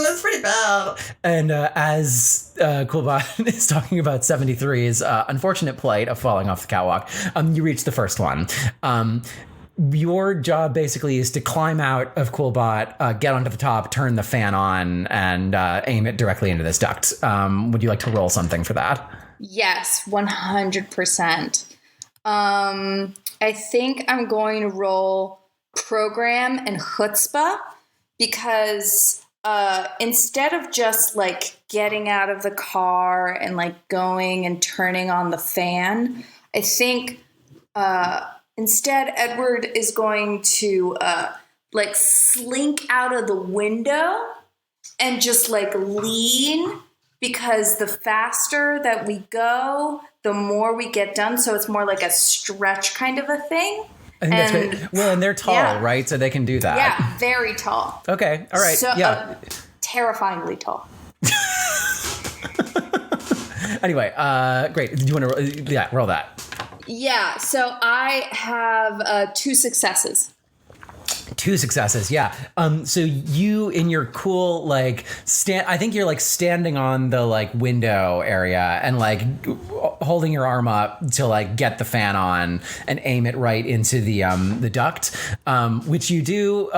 it's pretty bad. And as Coolbot is talking about 73's unfortunate plight of falling off the catwalk, you reach the first one. Your job basically is to climb out of Coolbot, get onto the top, turn the fan on, and aim it directly into this duct. Would you like to roll something for that? Yes, 100%. I think I'm going to roll program and chutzpah because instead of just getting out of the car and going and turning on the fan, I think instead Edward is going to slink out of the window and just lean, because the faster that we go, the more we get done. So it's more like a stretch kind of a thing. I think that's great. Well, and they're tall, right? So they can do that. Yeah, very tall. Okay, all right. So, yeah. Terrifyingly tall. Anyway, great. Do you want to roll that? Yeah, so I have 2 successes. 2 successes, yeah. So you in your cool like I think you're like standing on the like window area and like holding your arm up to like get the fan on and aim it right into the duct, which you do.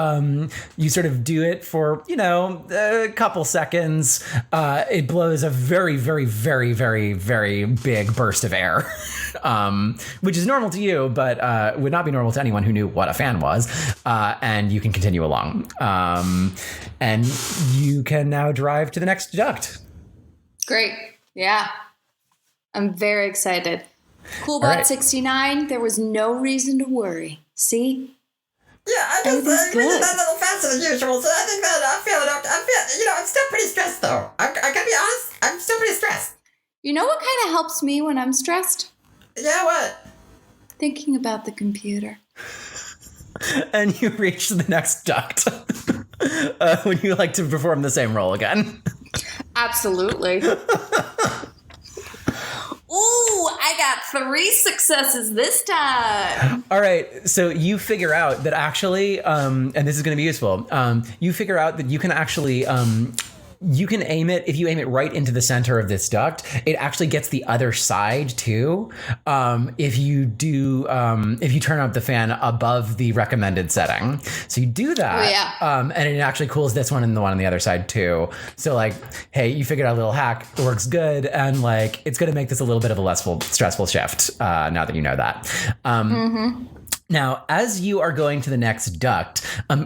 You sort of do it for a couple seconds. It blows a very, very, very, very, very big burst of air, which is normal to you, but would not be normal to anyone who knew what a fan was. And you can continue along. And you can now drive to the next duct. Great. Yeah. I'm very excited. Coolbot right. 69, there was no reason to worry. See? Yeah, I just reading that a little faster than usual, so I think that I'm still pretty stressed though. I gotta be honest, I'm still pretty stressed. You know what kind of helps me when I'm stressed? Yeah, what? Thinking about the computer. And you reach the next duct. Would you like to perform the same role again? Absolutely. Ooh, I got 3 successes this time. All right. So you figure out that actually, and this is going to be useful, you figure out that you can actually... you can aim it, if you aim it right into the center of this duct, it actually gets the other side too. If you turn up the fan above the recommended setting. So you do that. And it actually cools this one and the one on the other side too. So like, hey, you figured out a little hack. It works good. And like, it's going to make this a little bit of a less stressful shift now that you know that. Now, as you are going to the next duct,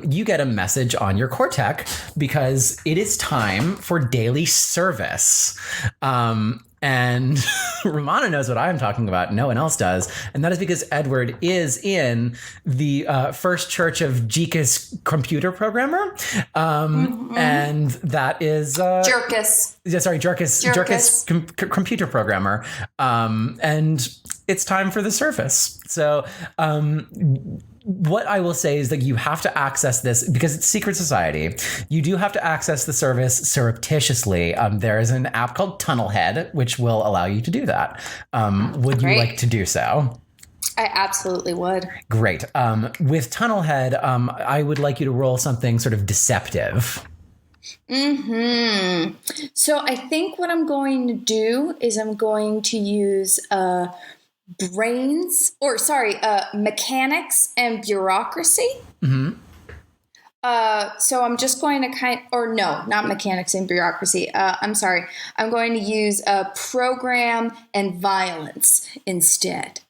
you get a message on your Cortec because it is time for daily service. And Romana knows what I'm talking about. No one else does. And that is because Edward is in the First Church of Jpegs computer programmer. And that is... Jerkus. Yeah, sorry, Jerkus computer programmer. And it's time for the service. So what I will say is that you have to access this because it's secret society. You do have to access the service surreptitiously. There is an app called Tunnelhead, which will allow you to do that. Would you like to do so? I absolutely would. Great. With Tunnelhead, I would like you to roll something sort of deceptive. So I think what I'm going to do is I'm going to use mechanics and bureaucracy. So I'm just going to not mechanics and bureaucracy. I'm sorry. I'm going to use program and violence instead.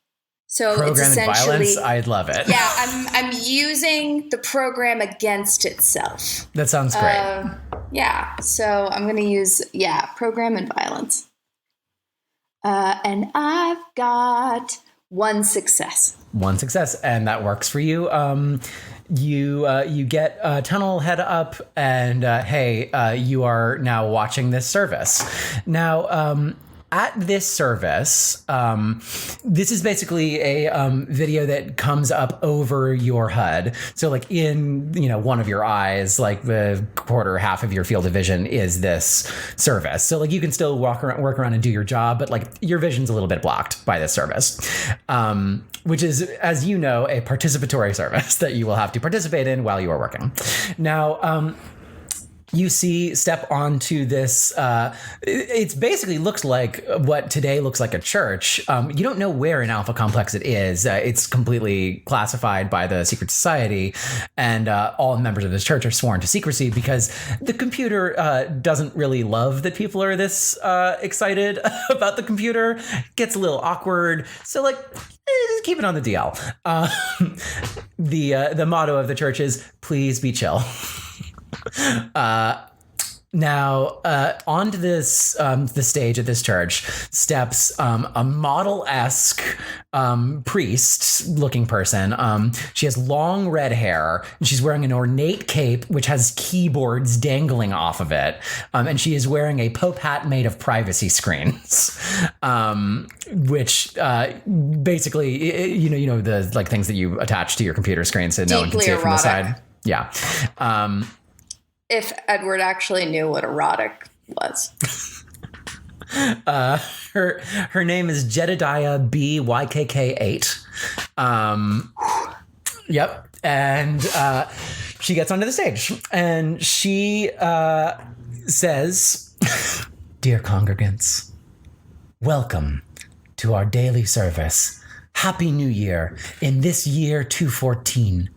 So program it's essentially and violence. I'd love it. Yeah, I'm using the program against itself. That sounds great. Yeah. So I'm going to use program and violence. And I've got 1 success. 1 success, and that works for you. You get Tunnelhead up, and you are now watching this service. Now, at this service, this is basically a video that comes up over your HUD. So like in, one of your eyes, like the half of your field of vision is this service. So like you can still work around and do your job, but like your vision's a little bit blocked by this service, which is, as you know, a participatory service that you will have to participate in while you are working. Now, you step onto this, it basically looks like what today looks like a church. You don't know where in Alpha Complex it is. It's completely classified by the secret society, and all members of this church are sworn to secrecy because the computer doesn't really love that people are this excited about the computer. It gets a little awkward. So like, just keep it on the DL. The motto of the church is, please be chill. Now, onto this the stage at this church steps a model-esque priest-looking person. She has long red hair, and she's wearing an ornate cape which has keyboards dangling off of it, and she is wearing a Pope hat made of privacy screens, which basically, you know the like things that you attach to your computer screen so no one can see it from the side. Yeah. If Edward actually knew what erotic was. Her name is Jedediah BYKK8. Yep. And she gets onto the stage and she says, "Dear congregants, welcome to our daily service. Happy New Year in this year 214.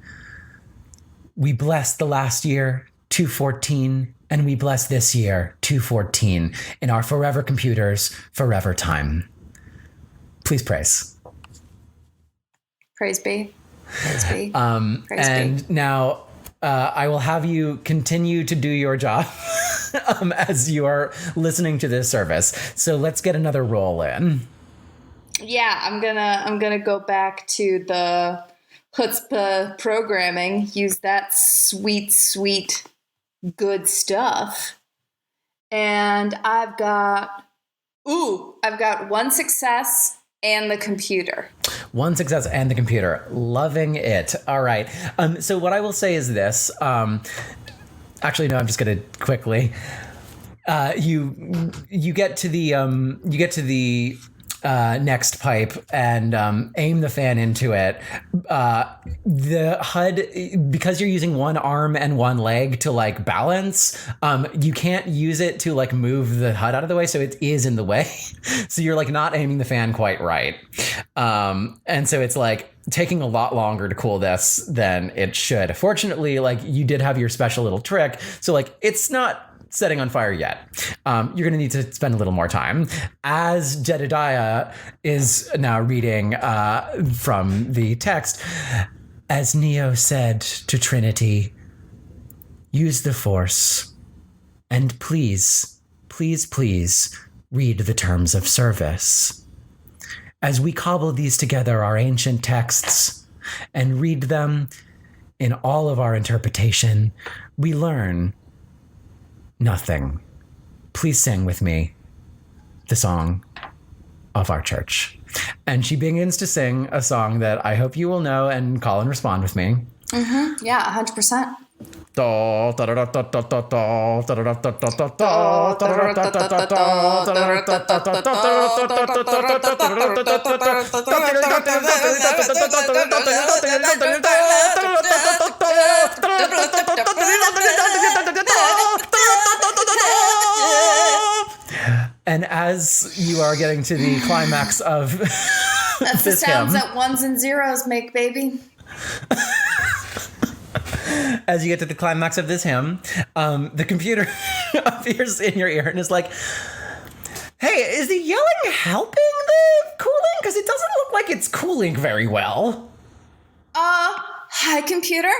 We bless the last year 214 and we bless this year 214 in our forever computers, forever time. Please praise." Praise be. Praise be. Praise And be. now I will have you continue to do your job as you are listening to this service. So let's get another roll in. Yeah, I'm gonna go back to the chutzpah programming. Use that sweet good stuff. And I've got one success and the computer. One success and the computer. Loving it. All right. So what I will say is this. Actually, no, I'm just going to quickly. You get to the next pipe and aim the fan into it. The HUD, because you're using one arm and one leg to like balance, you can't use it to like move the HUD out of the way, so it is in the way. So you're like not aiming the fan quite right. And so it's like taking a lot longer to cool this than it should. Fortunately, like you did have your special little trick, so like it's not setting on fire yet. You're going to need to spend a little more time. As Jedediah is now reading from the text, as Neo said to Trinity, use the Force, and please read the terms of service. As we cobble these together, our ancient texts, and read them in all of our interpretation, we learn nothing. Please sing with me the song of our church. And she begins to sing a song that I hope you will know and call and respond with me. Mm-hmm. Yeah, 100%. And as you are getting to the climax of That's the this sounds hymn, that ones and zeros make, baby. as you get to the climax of this hymn, the computer appears in your ear and is like, "Hey, is the yelling helping the cooling? Because it doesn't look like it's cooling very well." Hi, computer.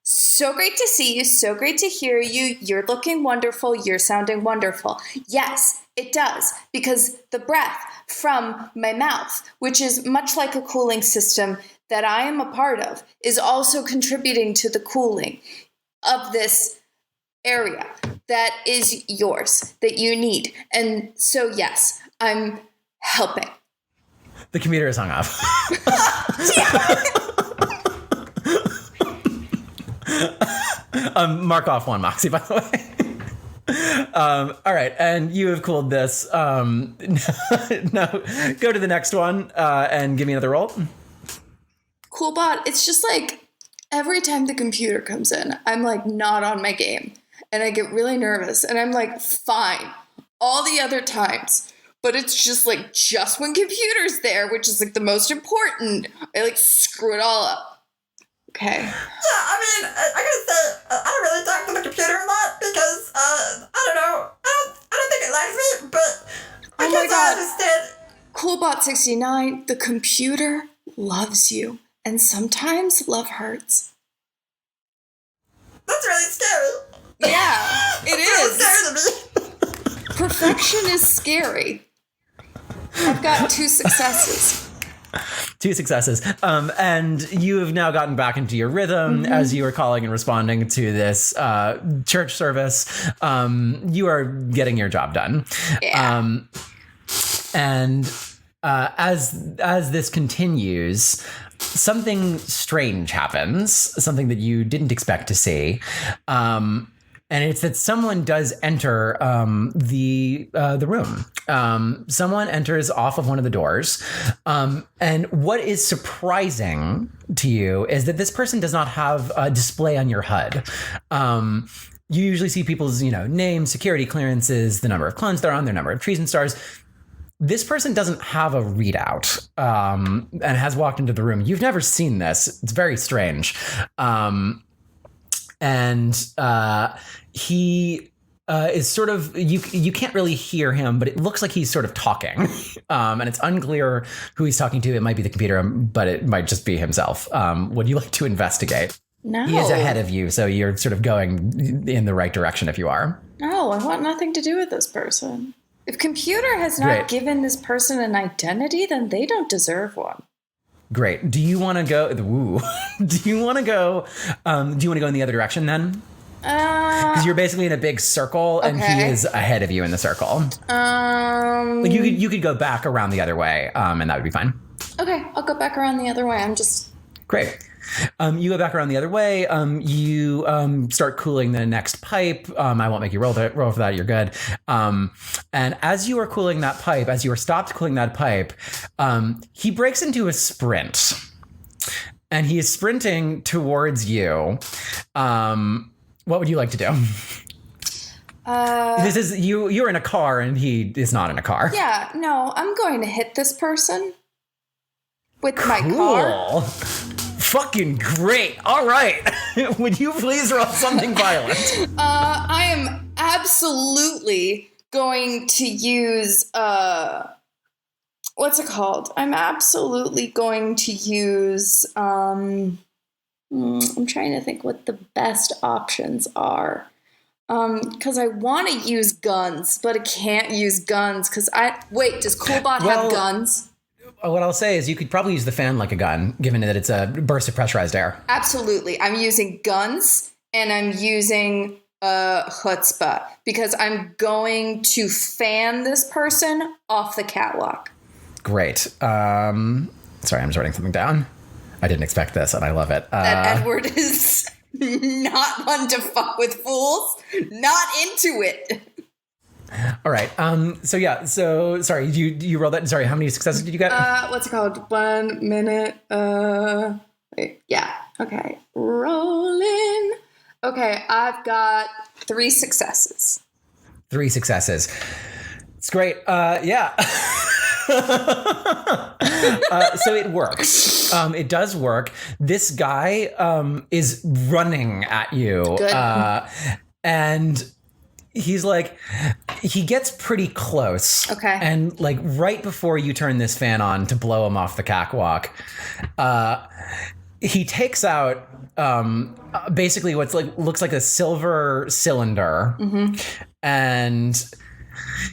So great to see you. So great to hear you. You're looking wonderful. You're sounding wonderful. Yes, it does, because the breath from my mouth, which is much like a cooling system that I am a part of, is also contributing to the cooling of this area that is yours, that you need. And so, yes, I'm helping. The computer is hung up. Mark off one Moxie, by the way. All right, and you have cooled this. Now, go to the next one and give me another roll. Cool bot, it's just like every time the computer comes in, I'm like not on my game. And I get really nervous. And I'm like, fine, all the other times. But it's just like, just when computer's there, which is like the most important, I like screw it all up. Okay. Yeah, I mean, I gotta say, I don't really talk to the computer a lot because, I don't know, I don't think it likes me, but I guess I understand. Coolbot69, the computer loves you, and sometimes love hurts. That's really scary. Yeah, it is. Really scary to me. Perfection is scary. I've got 2 successes. 2 successes. And you have now gotten back into your rhythm as you are calling and responding to this church service. You are getting your job done. Yeah. And as this continues, something strange happens, something that you didn't expect to see. and it's that someone does enter the room. Someone enters off of one of the doors, and what is surprising to you is that this person does not have a display on your HUD. You usually see people's, names, security clearances, the number of clones they're on, their number of treason stars. This person doesn't have a readout and has walked into the room. You've never seen this. It's very strange. He is sort of, you can't really hear him, but it looks like he's sort of talking. And it's unclear who he's talking to. It might be the computer, but it might just be himself. Would you like to investigate? No. He is ahead of you, so you're sort of going in the right direction if you are. No, I want nothing to do with this person. If computer has not given this person an identity, then they don't deserve one. Great. Do you want to go? Ooh. Do you want to go? Do you want to go in the other direction then? Because you're basically in a big circle, and he is ahead of you in the circle. Like you could go back around the other way, and that would be fine. Okay, I'll go back around the other way. I'm just great. You go back around the other way. You start cooling the next pipe. I won't make you roll for that. You're good. And as you are cooling that pipe, as you are stopped cooling that pipe, he breaks into a sprint, and he is sprinting towards you. What would you like to do? This is you're in a car, and he is not in a car. Yeah, no, I'm going to hit this person with my car. Fucking great. All right. Would you please roll something violent? I am absolutely going to use, what's it called? I'm absolutely going to use, I'm trying to think what the best options are. Because I want to use guns, but I can't use guns because does Coolbot have guns? What I'll say is you could probably use the fan like a gun, given that it's a burst of pressurized air. Absolutely. I'm using guns, and I'm using chutzpah, because I'm going to fan this person off the catwalk. Great. Sorry, I'm just writing something down. I didn't expect this, and I love it. That Edward is not one to fuck with fools. Not into it. All right. So sorry, you rolled that. Sorry, how many successes did you get? What's it called? 1 minute. Yeah. Okay. Rolling. Okay, I've got 3 successes. 3 successes. It's great. Yeah. So it works. It does work. This guy is running at you. Good. And he's like, he gets pretty close. Okay. And like right before you turn this fan on to blow him off the catwalk, he takes out basically what's looks like a silver cylinder. Mm-hmm. And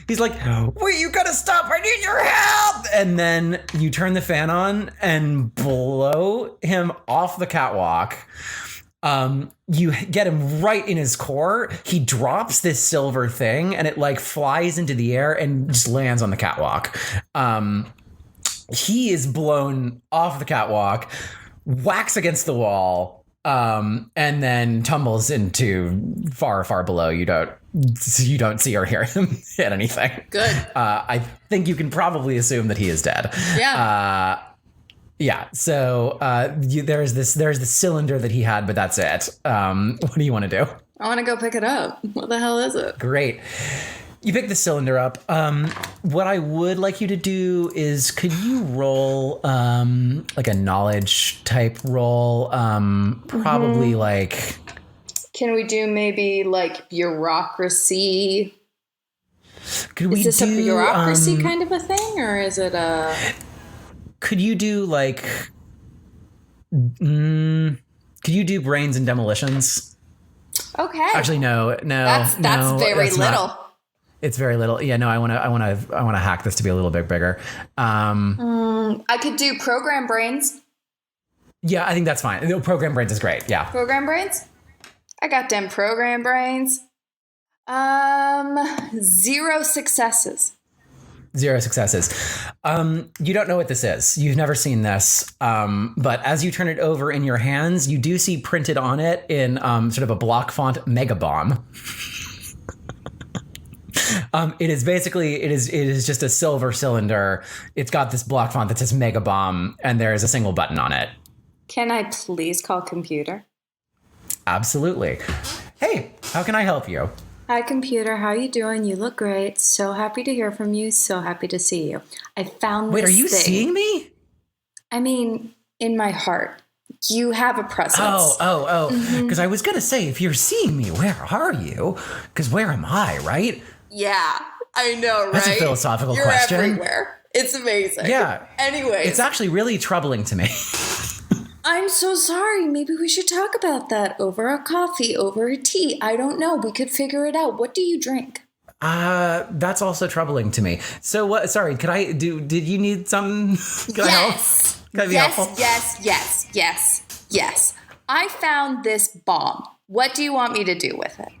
he's like, wait, you gotta stop. I need your help. And then you turn the fan on and blow him off the catwalk. You get him right in his core. He drops this silver thing, and it like flies into the air and just lands on the catwalk. He is blown off the catwalk, whacks against the wall, and then tumbles into far, far below. You don't see or hear him hit anything. Good. I think you can probably assume that he is dead. Yeah. Yeah. So there's the cylinder that he had, but that's it. What do you want to do? I want to go pick it up. What the hell is it? Great. You pick the cylinder up. What I would like you to do is, could you roll like a knowledge type roll? Probably like. Can we do maybe like bureaucracy? Is this a bureaucracy kind of a thing, or is it a? Could you do like? Could you do brains and demolitions? Okay. Actually, no. That's very little. It's very little. Yeah, no, I want to hack this to be a little bit bigger. I could do program brains. Yeah, I think that's fine. No, program brains is great. Yeah. Program brains? I got them program brains. 0 successes. 0 successes. You don't know what this is. You've never seen this. But as you turn it over in your hands, you do see printed on it in sort of a block font mega bomb. It is basically, it is just a silver cylinder. It's got this block font that says mega bomb, and there is a single button on it. Can I please call computer? Absolutely. Hey, how can I help you? Hi, computer. How you doing? You look great. So happy to hear from you. So happy to see you. I found Wait, this are you thing. seeing me? I mean, in my heart. You have a presence. Oh. Because I was going to say, if you're seeing me, where are you? Because where am I, right? Yeah, I know, right? That's a philosophical You're question. everywhere. It's amazing. Yeah. Anyways. It's actually really troubling to me. I'm so sorry. Maybe we should talk about that over a coffee, over a tea. I don't know. We could figure it out. What do you drink? That's also troubling to me. So what, sorry, did you need some, can I help? Can I be helpful? Yes. I found this bomb. What do you want me to do with it?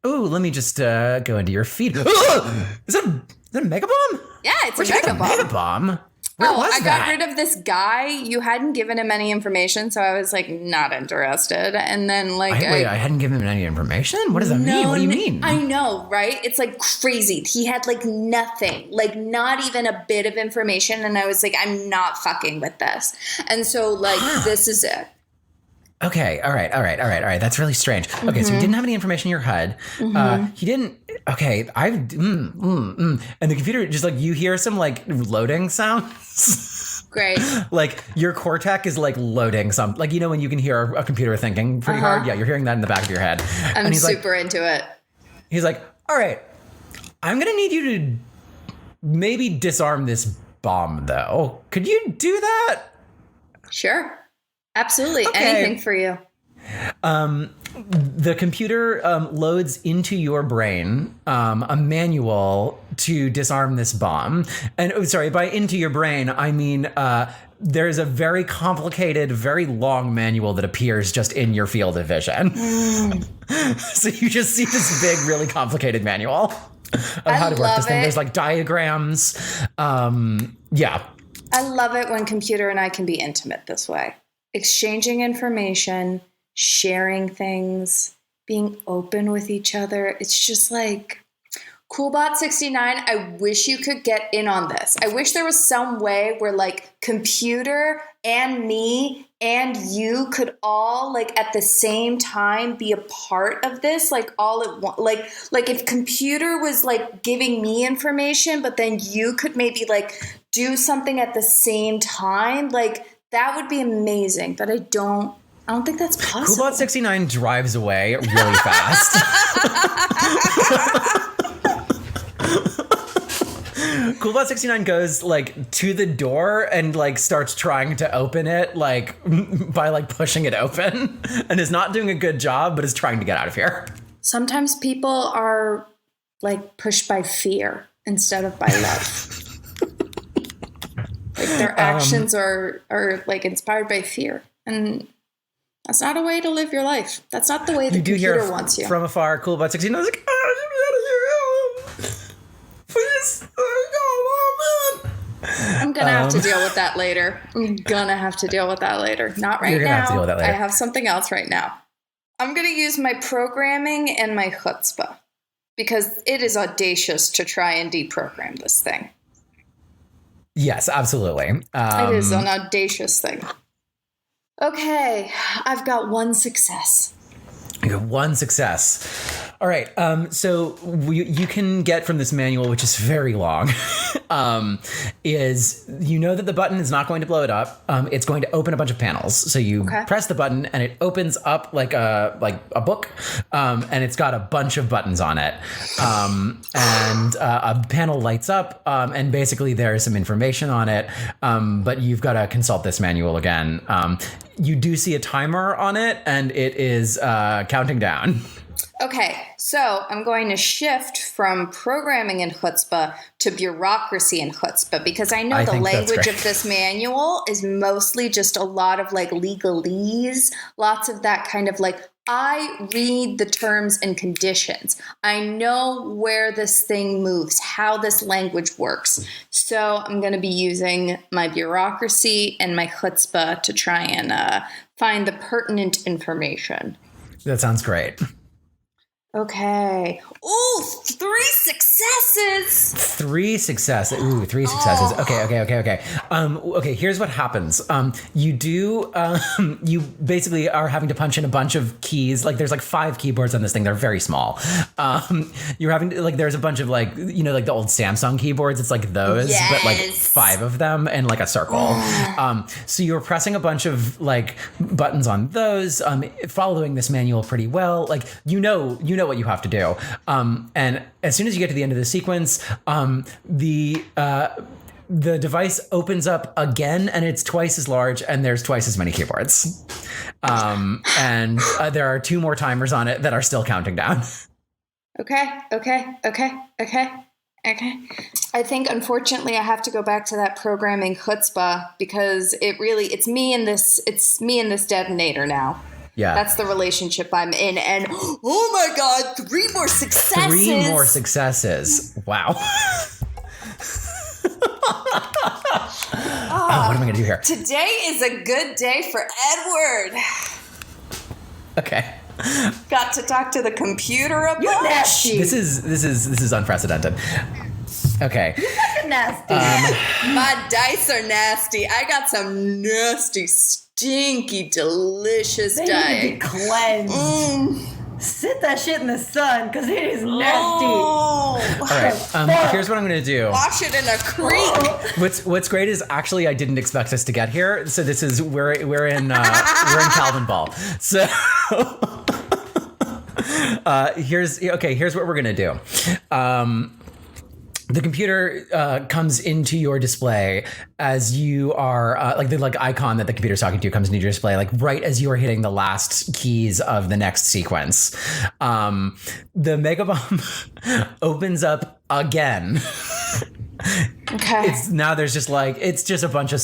Ooh, let me just go into your feed. Is that a mega bomb? Yeah, it's Where'd a you get mega the bomb. mega bomb? Where was I that? got rid of this guy. You hadn't given him any information, so I was like not interested. And then I hadn't given him any information? What does that mean? What do you mean? I know, right? It's like crazy. He had like nothing, like not even a bit of information. And I was like, I'm not fucking with this. And so this is it. Okay, all right. That's really strange. Okay, so he didn't have any information in your HUD. He didn't. Okay, and the computer just you hear some loading sounds. Great. Like your cortex is loading some, when you can hear a computer thinking pretty hard. Yeah, you're hearing that in the back of your head. I'm super into it. He's like, all right, I'm gonna need you to maybe disarm this bomb though. Could you do that? Sure. Absolutely. Okay. Anything for you. The computer loads into your brain a manual to disarm this bomb. And by into your brain, I mean there's a very complicated, very long manual that appears just in your field of vision. So you just see this big, really complicated manual of how to work this thing. There's diagrams. Yeah. I love it when computer and I can be intimate this way. Exchanging information, sharing things, being open with each other. It's just Coolbot69, I wish you could get in on this. I wish there was some way where computer and me and you could all at the same time be a part of this, all at once. If computer was giving me information, but then you could maybe do something at the same time, that would be amazing, but I don't think that's possible. Coolbot69 drives away really fast. Coolbot69 goes to the door and starts trying to open it by pushing it open and is not doing a good job, but is trying to get out of here. Sometimes people are pushed by fear instead of by love. Their actions are inspired by fear. And that's not a way to live your life. That's not the way the computer wants you. From afar, Coolbot69 is like, oh, get out of here. Please. Oh, man. I'm going to have to deal with that later. Not right You're gonna now. have to deal with that later. I have something else right now. I'm going to use my programming and my chutzpah because it is audacious to try and deprogram this thing. Yes, absolutely. It is an audacious thing. Okay, I've got one success. You have one success. All right. So you can get from this manual, which is very long, is that the button is not going to blow it up. It's going to open a bunch of panels. So you press the button and it opens up like a book, and it's got a bunch of buttons on it. And a panel lights up, and basically there's some information on it. But you've got to consult this manual again. You do see a timer on it, and it is counting down. Okay, so I'm going to shift from programming in chutzpah to bureaucracy in chutzpah because I know the language of this manual is mostly just a lot of legalese, lots of that kind of I read the terms and conditions. I know where this thing moves, how this language works. So I'm going to be using my bureaucracy and my chutzpah to try and find the pertinent information. That sounds great. Okay. Ooh, 3 successes. 3 successes. Ooh, 3 successes. Okay. Okay, here's what happens. You basically are having to punch in a bunch of keys. Like there's like 5 keyboards on this thing. They're very small. You're having to, like, there's a bunch of like, you know, like the old Samsung keyboards. It's like those, but like 5 of them and like a circle. So you're pressing a bunch of like buttons on those, following this manual pretty well. Like, you know what you have to do. And as soon as you get to the end of the sequence, the device opens up again, and it's twice as large, and there's twice as many keyboards. And there are 2 more timers on it that are still counting down. Okay. I think, unfortunately, I have to go back to that programming chutzpah because it's me and this detonator now. Yeah. That's the relationship I'm in. And oh my God, 3 more successes. 3 more successes. Wow. What am I going to do here? Today is a good day for Edward. Okay. Got to talk to the computer a bunch. This is unprecedented. Okay. You're fucking nasty. My dice are nasty. I got some nasty, stinky, delicious They need dice. to be cleansed. Sit that shit in the sun, because it is nasty. Oh. All right. Here's what I'm going to do. Wash it in a creek. What's great is actually I didn't expect us to get here. So this is we're in Calvin Ball. So here's what we're going to do. The computer comes into your display as you are the icon that the computer's talking to comes into your display, like right as you are hitting the last keys of the next sequence. The mega bomb opens up again. Okay. There's just it's a bunch of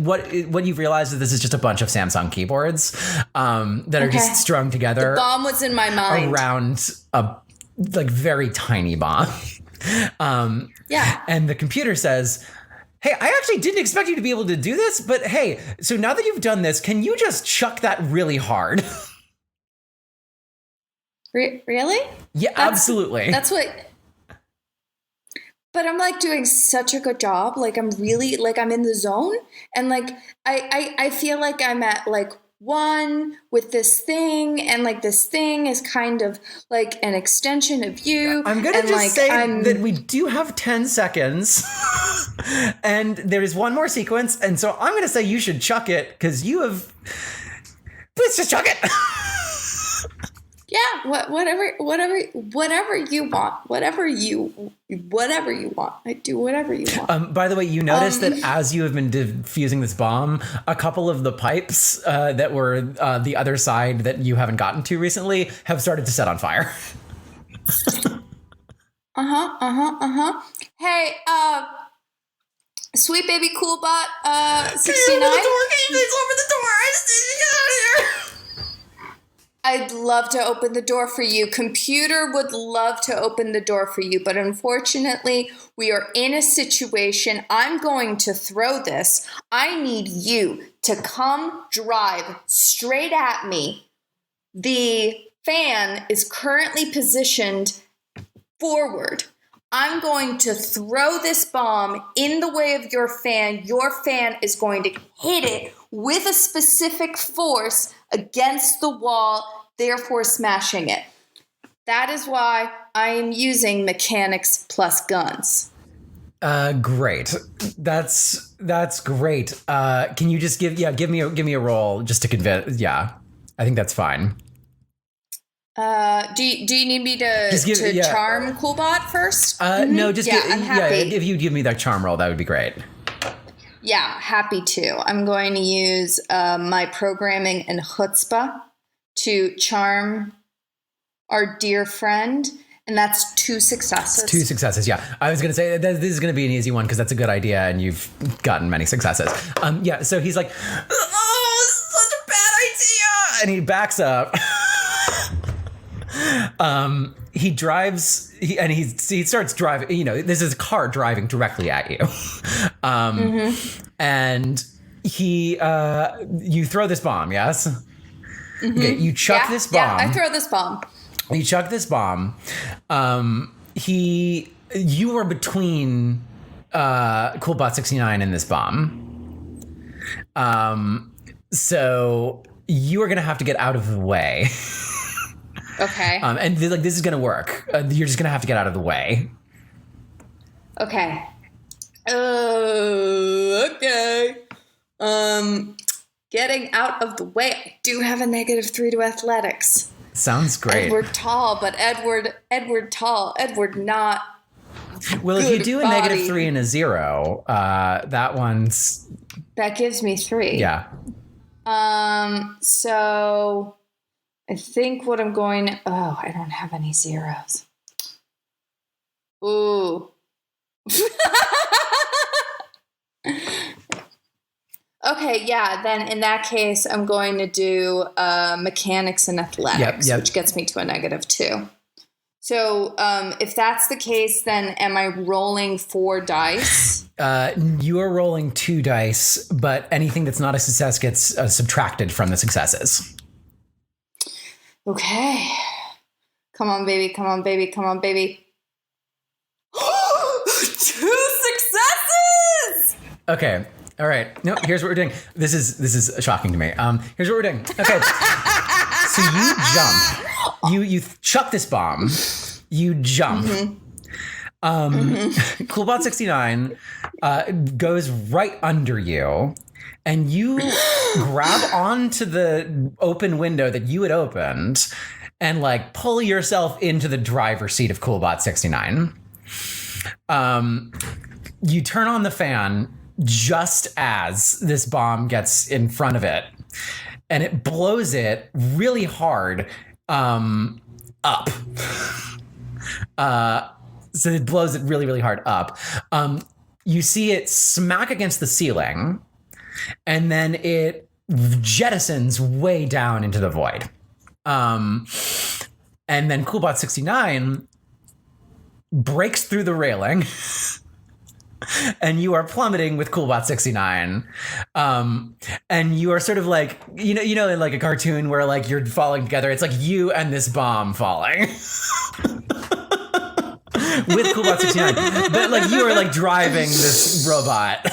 what you've realized is this is just a bunch of Samsung keyboards that are just strung together. The bomb was in my mind Around a very tiny bomb. And the computer says, hey, I actually didn't expect you to be able to do this, but hey, so now that you've done this, can you just chuck that really hard? Really? Yeah, absolutely. That's what. But I'm doing such a good job. I'm really I'm in the zone, and I feel like I'm at 1 with this thing, and this thing is kind of an extension of you. I'm gonna just say that we do have 10 seconds and there is 1 more sequence, and so I'm gonna say you should chuck it because you have. Please just chuck it. Yeah, whatever you want. Whatever you want. I do whatever you want. By the way, you notice that as you have been defusing this bomb, a couple of the pipes that were the other side that you haven't gotten to recently have started to set on fire. Hey, sweet baby coolbot 69. Can you please open the door? I just need to get out of here. I'd love to open the door for you. Computer would love to open the door for you, but unfortunately, we are in a situation. I'm going to throw this. I need you to come drive straight at me. The fan is currently positioned forward. I'm going to throw this bomb in the way of your fan. Your fan is going to hit it with a specific force against the wall, therefore smashing it. That is why I am using mechanics plus guns. Great. That's great. Can you just give me a roll just to convince? Yeah, I think that's fine. Do you need me to charm Coolbot first? No, just I'm happy. if you give me that charm roll, that would be great. Yeah, happy to. I'm going to use my programming and chutzpah to charm our dear friend, and that's 2 successes. 2 successes, yeah. I was going to say this is going to be an easy one because that's a good idea, and you've gotten many successes. So he's like, oh, this is such a bad idea, and he backs up. He drives, he starts driving, you know, this is a car driving directly at you. And you throw this bomb, yes? Okay, you chuck this bomb. Yeah, I throw this bomb. You chuck this bomb. You were between Coolbot 69 and this bomb. So you are going to have to get out of the way. Okay. And this is going to work. You're just going to have to get out of the way. Okay. Okay. Getting out of the way. I do have a -3 to athletics. Sounds great. Edward tall, but Edward tall. Edward not. Well, if you do a body. -3 and a 0, That gives me 3. Yeah. So I think what I'm going. Oh, I don't have any zeros. Ooh. Okay, yeah, then in that case, I'm going to do mechanics and athletics, which gets me to a -2. So if that's the case, then am I rolling 4 dice? You are rolling 2 dice, but anything that's not a success gets subtracted from the successes. Okay. Come on, baby. Come on, baby. Come on, baby. 2 successes! Okay. All right. No, here's what we're doing. This is shocking to me. Here's what we're doing. Okay. So you jump. You chuck this bomb. You jump. Coolbot 69 goes right under you, and you grab onto the open window that you had opened and pull yourself into the driver's seat of Coolbot 69. You turn on the fan just as this bomb gets in front of it, and it blows it really hard up. So it blows it really, really hard up. You see it smack against the ceiling, and then it jettisons way down into the void. And then Coolbot 69 breaks through the railing, and you are plummeting with Coolbot 69. And you are sort of in a cartoon where you're falling together. It's you and this bomb falling. With Coolbot 69. But you are driving this robot.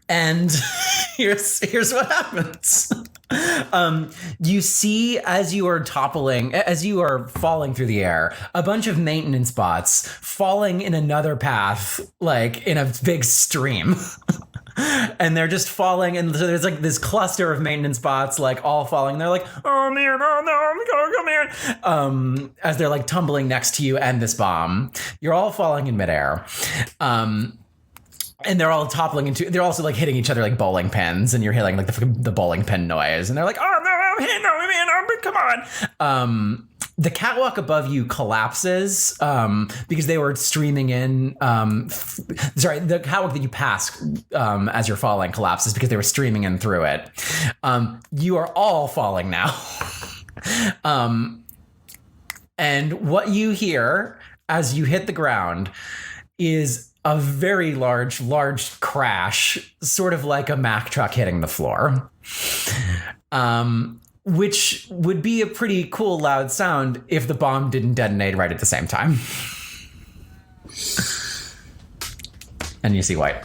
And here's what happens. You see, as you are falling through the air, a bunch of maintenance bots falling in another path, in a big stream. And they're just falling, and so there's this cluster of maintenance bots all falling. They're oh man, oh no, come here. As they're tumbling next to you and this bomb. You're all falling in midair. And they're all toppling into. They're also hitting each other like bowling pins, and you're hearing the bowling pin noise. And they're oh no, man, come on. The catwalk above you collapses because they were streaming in. The catwalk that you pass as you're falling collapses because they were streaming in through it. You are all falling now. And what you hear as you hit the ground is a very large crash, sort of like a Mack truck hitting the floor. Which would be a pretty cool loud sound if the bomb didn't detonate right at the same time. And you see white.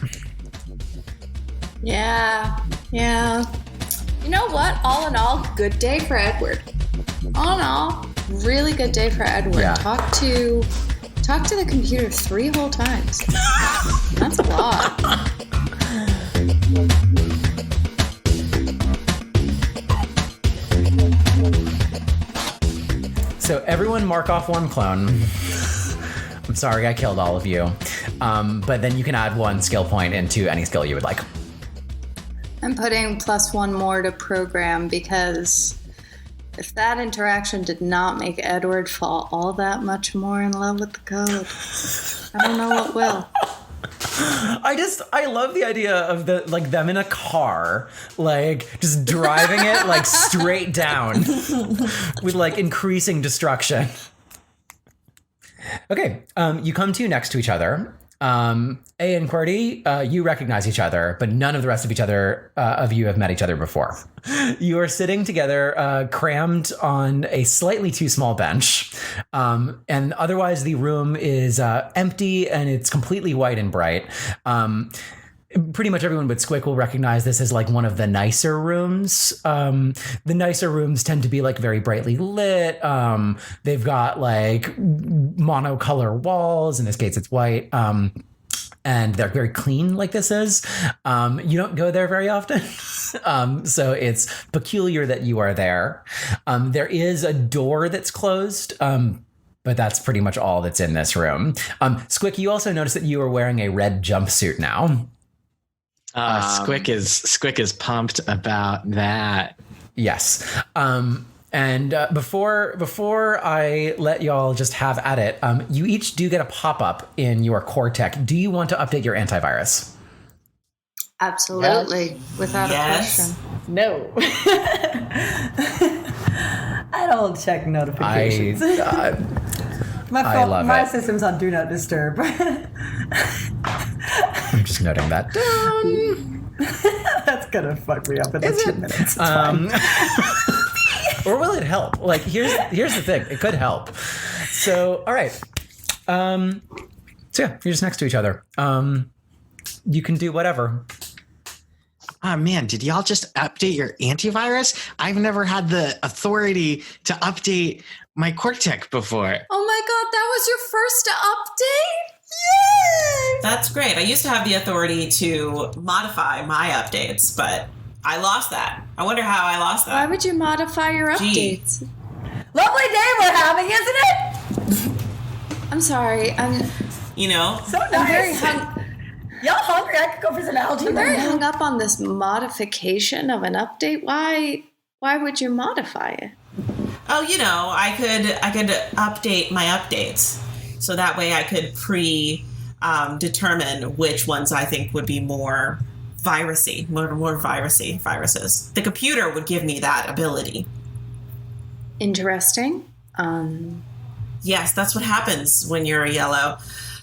Yeah. You know what? All in all, good day for Edward. All in all, really good day for Edward. Yeah. Talk to the computer 3 whole times. That's a lot. So everyone mark off 1 clone. I'm sorry I killed all of you. But then you can add 1 skill point into any skill you would like. I'm putting +1 more to program because if that interaction did not make Edward fall all that much more in love with the code, I don't know what will. I love the idea of them in a car, just driving it straight down with increasing destruction. Okay, you come next to each other. A and Kory, you recognize each other, but none of the rest of you have met each other before. You are sitting together, crammed on a slightly too small bench. And otherwise the room is empty and it's completely white and bright. Pretty much everyone but Squick will recognize this as one of the nicer rooms. The nicer rooms tend to be very brightly lit. They've got monocolor walls. In this case, it's white. And they're very clean this is. You don't go there very often. So it's peculiar that you are there. There is a door that's closed. But that's pretty much all that's in this room. Squick, you also notice that you are wearing a red jumpsuit now. Squick is pumped about that. Yes. And before I let y'all just have at it, you each do get a pop-up in your core tech. Do you want to update your antivirus? Absolutely. Without a question. No. I don't check notifications. My system's on Do Not Disturb. I'm just noting that down. That's gonna fuck me up in 2 minutes. Or will it help? Here's the thing. It could help. So, all right. So yeah, you're just next to each other. You can do whatever. Oh man, did y'all just update your antivirus? I've never had the authority to update my Cortec before. Oh my god, that was your first update? Yay! That's great. I used to have the authority to modify my updates, but I lost that. I wonder how I lost that. Why would you modify your updates? Lovely day we're having, isn't it? I'm sorry. So nice. I'm very Y'all hungry? I could go for some algae. I'm very hung up on this modification of an update. Why would you modify it? Oh, I could update my updates, so that way I could determine which ones I think would be more viruses. The computer would give me that ability. Interesting. Yes, that's what happens when you're a yellow.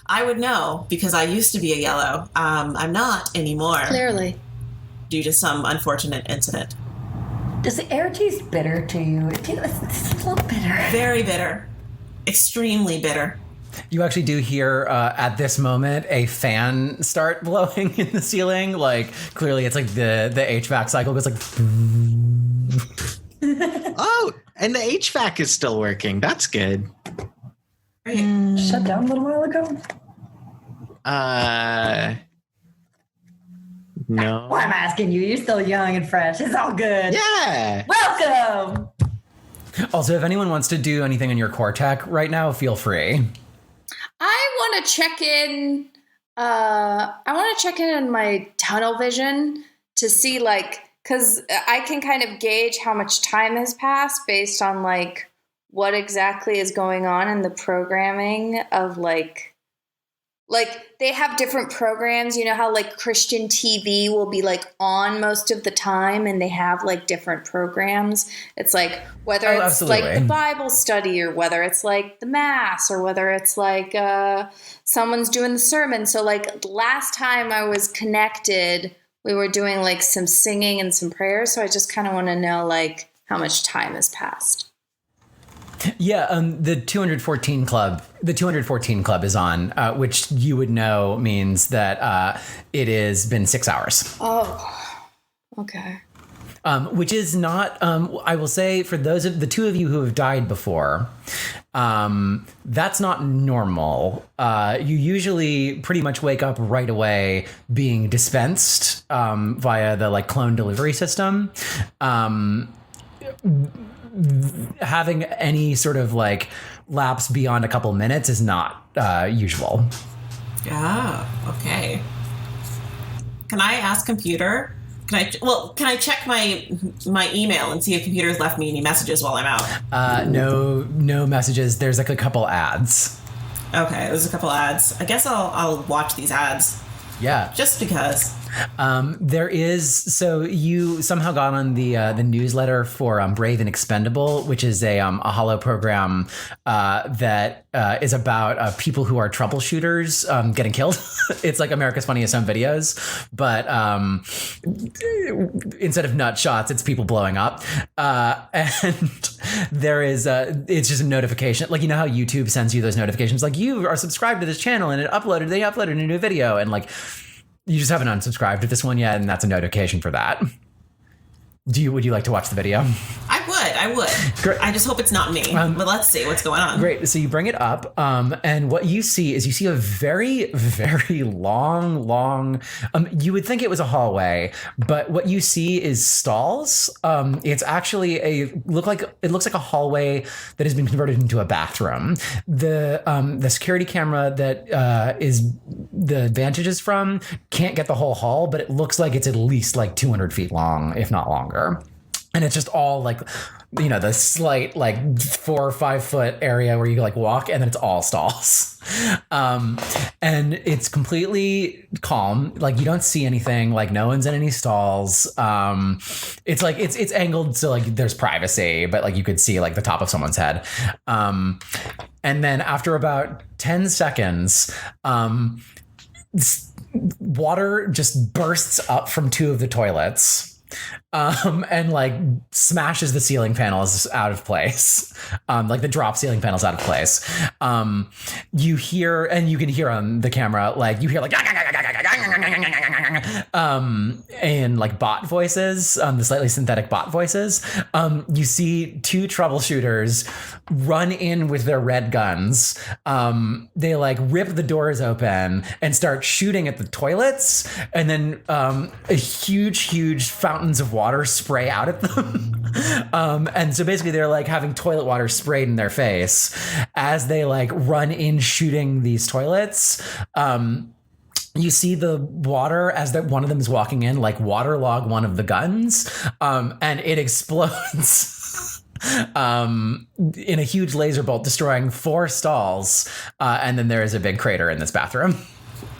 I would know because I used to be a yellow. I'm not anymore. Clearly. Due to some unfortunate incident. Does the air taste bitter to you? It's a little bitter. Very bitter. Extremely bitter. You actually do hear at this moment a fan start blowing in the ceiling. Clearly it's the HVAC cycle goes Oh, and the HVAC is still working. That's good. Shut down a little while ago? No. Why am I asking you? You're still young and fresh. It's all good. Yeah. Welcome. Also, if anyone wants to do anything in your core tech right now, feel free. I want to check in. I want to check in my tunnel vision to see, because I can kind of gauge how much time has passed based on what exactly is going on in the programming of they have different programs. You know how Christian TV will be on most of the time, and they have different programs. It's whether it's absolutely. The Bible study, or whether it's the Mass, or whether it's someone's doing the sermon. So last time I was connected, we were doing some singing and some prayers. So I just kind of want to know how much time has passed. Yeah, the 214 club is on, which you would know means that it has been 6 hours. Oh, okay. Which is not, I will say, for those of the two of you who have died before, that's not normal. You usually pretty much wake up right away being dispensed via the clone delivery system. Having any sort of lapse beyond a couple minutes is not usual. Ah, okay. Can I ask computer? Can I check my email and see if computer's left me any messages while I'm out? No messages. There's a couple ads. Okay, there's a couple ads. I guess I'll watch these ads. Yeah. Just because. There is, so you somehow got on the newsletter for Brave and Expendable, which is a holo program that is about people who are troubleshooters getting killed. It's like America's Funniest Home Videos, but instead of nut shots, it's people blowing up. And there is it's just a notification, like, you know how YouTube sends you those notifications, like, you are subscribed to this channel and they uploaded a new video, and like, you just haven't unsubscribed to this one yet, and that's a notification for that. Would you like to watch the video? I would. Great. I just hope it's not me. But let's see what's going on. Great. So you bring it up, and what you see is a very, very long. You would think it was a hallway, but what you see is stalls. It's actually it looks like a hallway that has been converted into a bathroom. The security camera that is the vantage is from can't get the whole hall, but it looks like it's at least like 200 feet long, if not longer. And it's just all like, you know, the slight like 4 or 5 foot area where you like walk, and then it's all stalls. And it's completely calm. Like, you don't see anything, like no one's in any stalls. It's like, it's angled so like there's privacy, but like you could see like the top of someone's head. And then after about 10 seconds, water just bursts up from 2 of the toilets. And like smashes the ceiling panels out of place, like the drop ceiling panels out of place. You hear, and you can hear on the camera, like you hear like and like bot voices, the slightly synthetic bot voices. You see 2 troubleshooters run in with their red guns. They like rip the doors open and start shooting at the toilets, and then a huge fountains of water spray out at them. And so basically they're like having toilet water sprayed in their face as they like run in shooting these toilets. You see the water as that one of them is walking in, like waterlog one of the guns, and it explodes in a huge laser bolt, destroying 4 stalls. And then there is a big crater in this bathroom.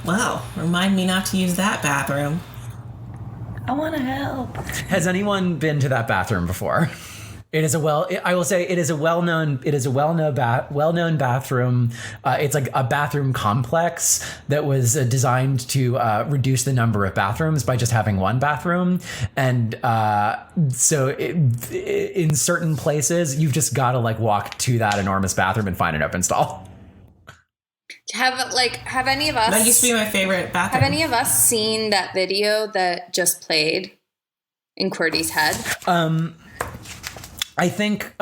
Wow. Remind me not to use that bathroom. I want to help. Has anyone been to that bathroom before? It is I will say it is a well-known bathroom. It's like a bathroom complex that was designed to reduce the number of bathrooms by just having one bathroom. And so in certain places, you've just got to like walk to that enormous bathroom and find an open stall. Have any of us? That used to be my favorite bathroom. Have any of us seen that video that just played in Cordy's head? I think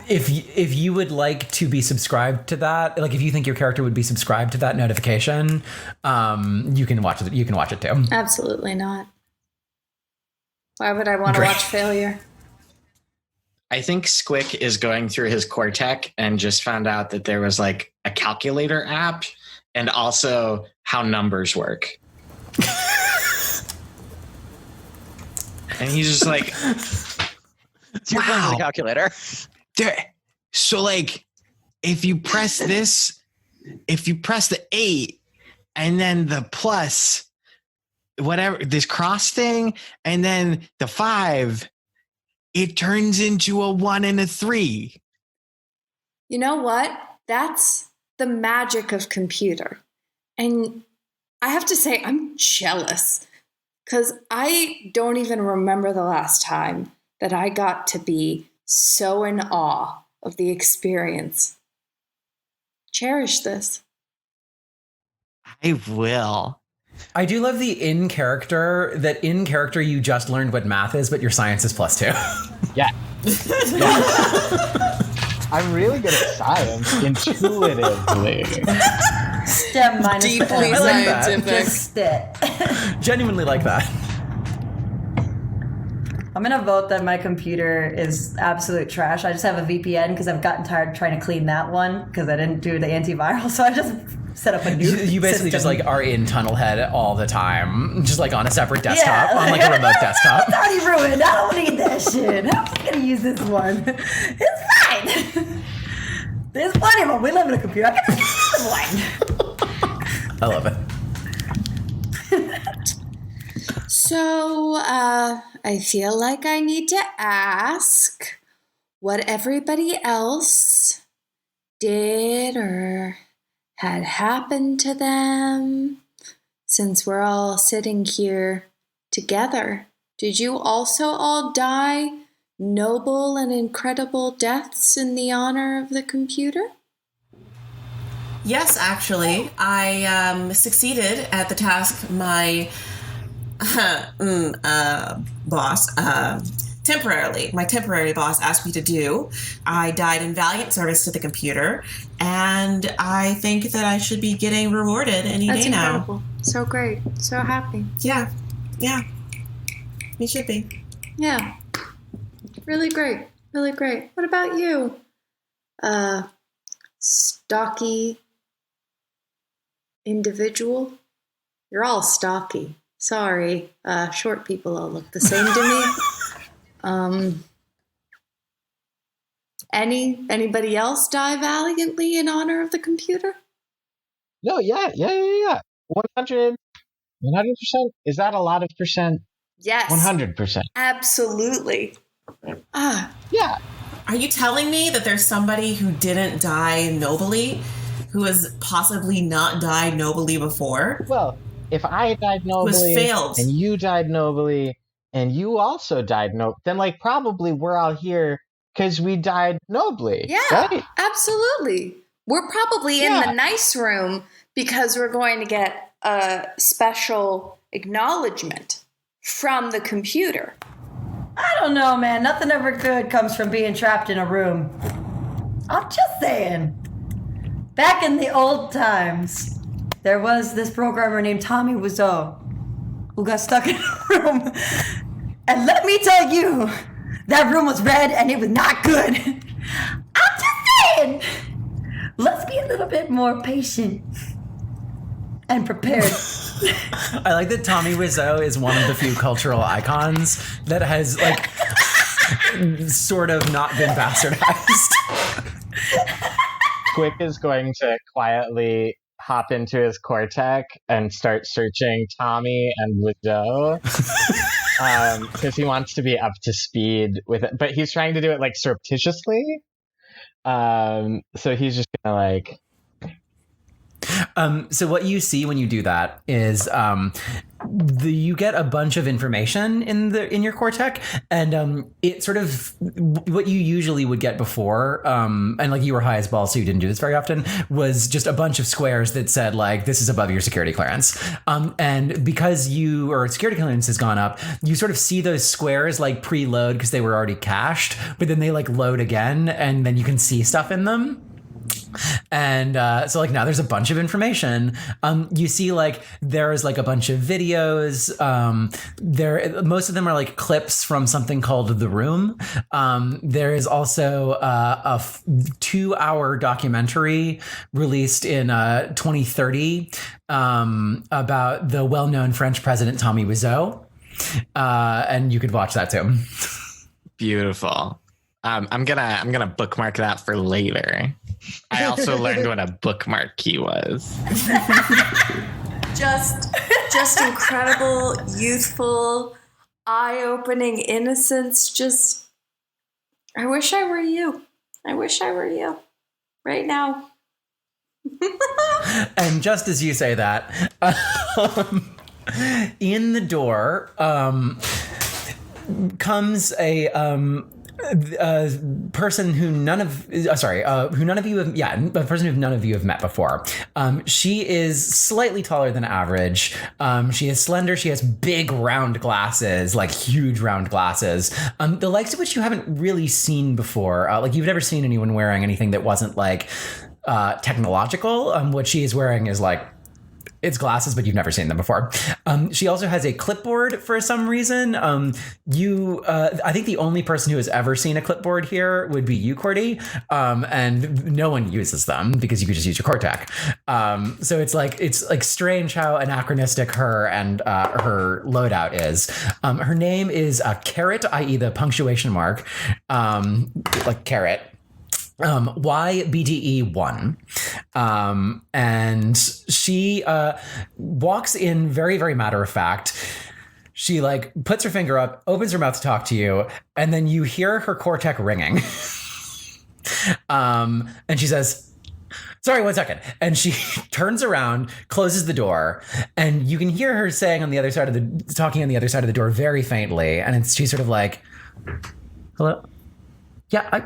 if you would like to be subscribed to that, like if you think your character would be subscribed to that notification, you can watch it. You can watch it too. Absolutely not. Why would I want to watch failure? I think Squick is going through his core tech and just found out that there was like a calculator app and also how numbers work. And he's just like, wow, the calculator. So like, if you press the 8 and then the plus, whatever, this cross thing, and then the 5, it turns into a 1 and a 3. You know what? That's the magic of computer. And I have to say, I'm jealous because I don't even remember the last time that I got to be so in awe of the experience. Cherish this. I will. I do love the in character you just learned what math is, but your science is +2. Yeah. I'm really good at science intuitively. STEM minus Deeply I like that. scientific. Just it. Genuinely like that. I'm going to vote that my computer is absolute trash. I just have a VPN because I've gotten tired trying to clean that one because I didn't do the antiviral. So I just set up a new You basically just system. like are in Tunnelhead all the time, just like on a separate desktop, on like a remote desktop. It's already ruined. I don't need that shit. How am I going to use this one? It's fine. There's plenty of them. We live in a computer. I can use one. I love it. So, I feel like I need to ask what everybody else did or had happened to them since we're all sitting here together. Did you also all die noble and incredible deaths in the honor of the computer? Yes, actually, I succeeded at the task my boss, my temporary boss asked me to do. I died in valiant service to the computer, and I think that I should be getting rewarded any That's day now. incredible. So great. So happy. Yeah, you should be. Yeah. Really great. Really great. What about you? Stocky individual? You're all stocky. Sorry. Short people all look the same to me. Anybody else die valiantly in honor of the computer? No, yeah. 100%. Is that a lot of percent? Yes. 100%. Absolutely. Yeah. Are you telling me that there's somebody who didn't die nobly, who has possibly not died nobly before? Well, if I died nobly, who has failed, and you died nobly, and you also died nobly, then like probably we're all here because we died nobly. Yeah, right? Absolutely. We're probably in the nice room because we're going to get a special acknowledgement from the computer. I don't know, man. Nothing ever good comes from being trapped in a room. I'm just saying. Back in the old times, there was this programmer named Tommy Wiseau who got stuck in a room. And let me tell you, that room was red and it was not good. I'm just saying. Let's be a little bit more patient and prepared. I like that Tommy Wiseau is one of the few cultural icons that has like sort of not been bastardized. Quick is going to quietly hop into his Cortec and start searching Tommy and Wiseau because he wants to be up to speed with it, but he's trying to do it like surreptitiously. So he's just gonna like. So what you see when you do that is you get a bunch of information in your Cortec, and it sort of what you usually would get before, and like you were high as balls, so you didn't do this very often, was just a bunch of squares that said like this is above your security clearance, and because your security clearance has gone up, you sort of see those squares like preload because they were already cached, but then they like load again, and then you can see stuff in them. And so like now there's a bunch of information. You see like there's like a bunch of videos. Most of them are like clips from something called The Room. There is also a 2-hour documentary released in 2030 about the well-known French president Tommy Wiseau. And you could watch that too. Beautiful. I'm gonna bookmark that for later. I also learned what a bookmark key was. Just incredible, youthful, eye-opening innocence. Just, I wish I were you. I wish I were you right now. And just as you say that, in the door comes a person who none of you have met before. She is slightly taller than average. She is slender. She has big round glasses, like huge round glasses, the likes of which you haven't really seen before. Like you've never seen anyone wearing anything that wasn't like technological. What she is wearing is like, it's glasses, but you've never seen them before. She also has a clipboard for some reason. I think the only person who has ever seen a clipboard here would be you, Kory. And no one uses them because you could just use your Cortec. So it's like strange how anachronistic her and her loadout is. Her name is Caret, i.e. the punctuation mark, like carrot. YBDE1. And she walks in very, very matter of fact. she like puts her finger up, opens her mouth to talk to you, and then you hear her Cortec ringing. And she says, sorry, 1 second. And she turns around, closes the door, and you can hear her saying talking on the other side of the door very faintly. And she's sort of like, hello? Yeah.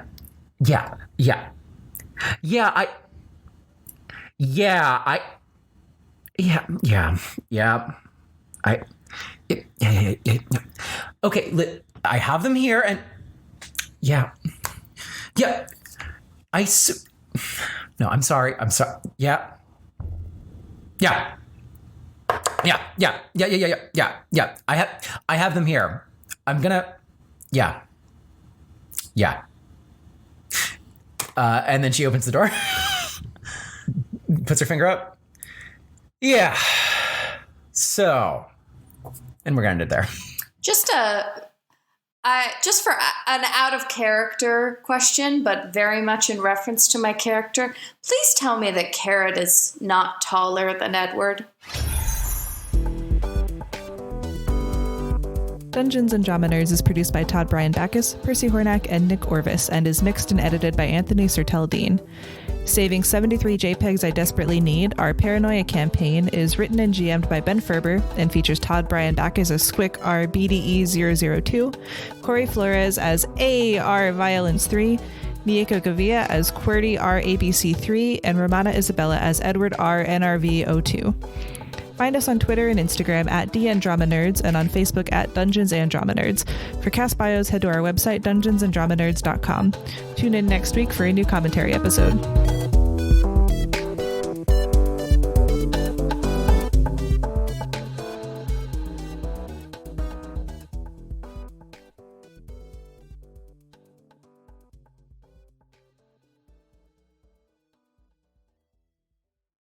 Okay, I have them here, and yeah. No, I'm sorry. Yeah. I have them here. I'm gonna. Yeah. And then she opens the door, puts her finger up. Yeah. So, and we're gonna end it there. Just for an out of character question, but very much in reference to my character, please tell me that Carrot is not taller than Edward. Dungeons and Drama Nerds is produced by Todd Backus, Percy Hornak, and Nick Orvis, and is mixed and edited by Anthony Sertel Dean. Saving 73 Jpegs I Desperately Need, our Paranoia campaign, is written and GM'd by Ben Ferber and features Todd Backus as Squick RBDE002, Kory Flores as AR Violence 3, Mieko Gavia as QWERTY RABC3, and Romana Isabella as Edward RNRV02. Find us on Twitter and Instagram at DN Drama Nerds and on Facebook at Dungeons and Drama Nerds. For cast bios, head to our website, dungeonsanddramanerds.com. Tune in next week for a new commentary episode.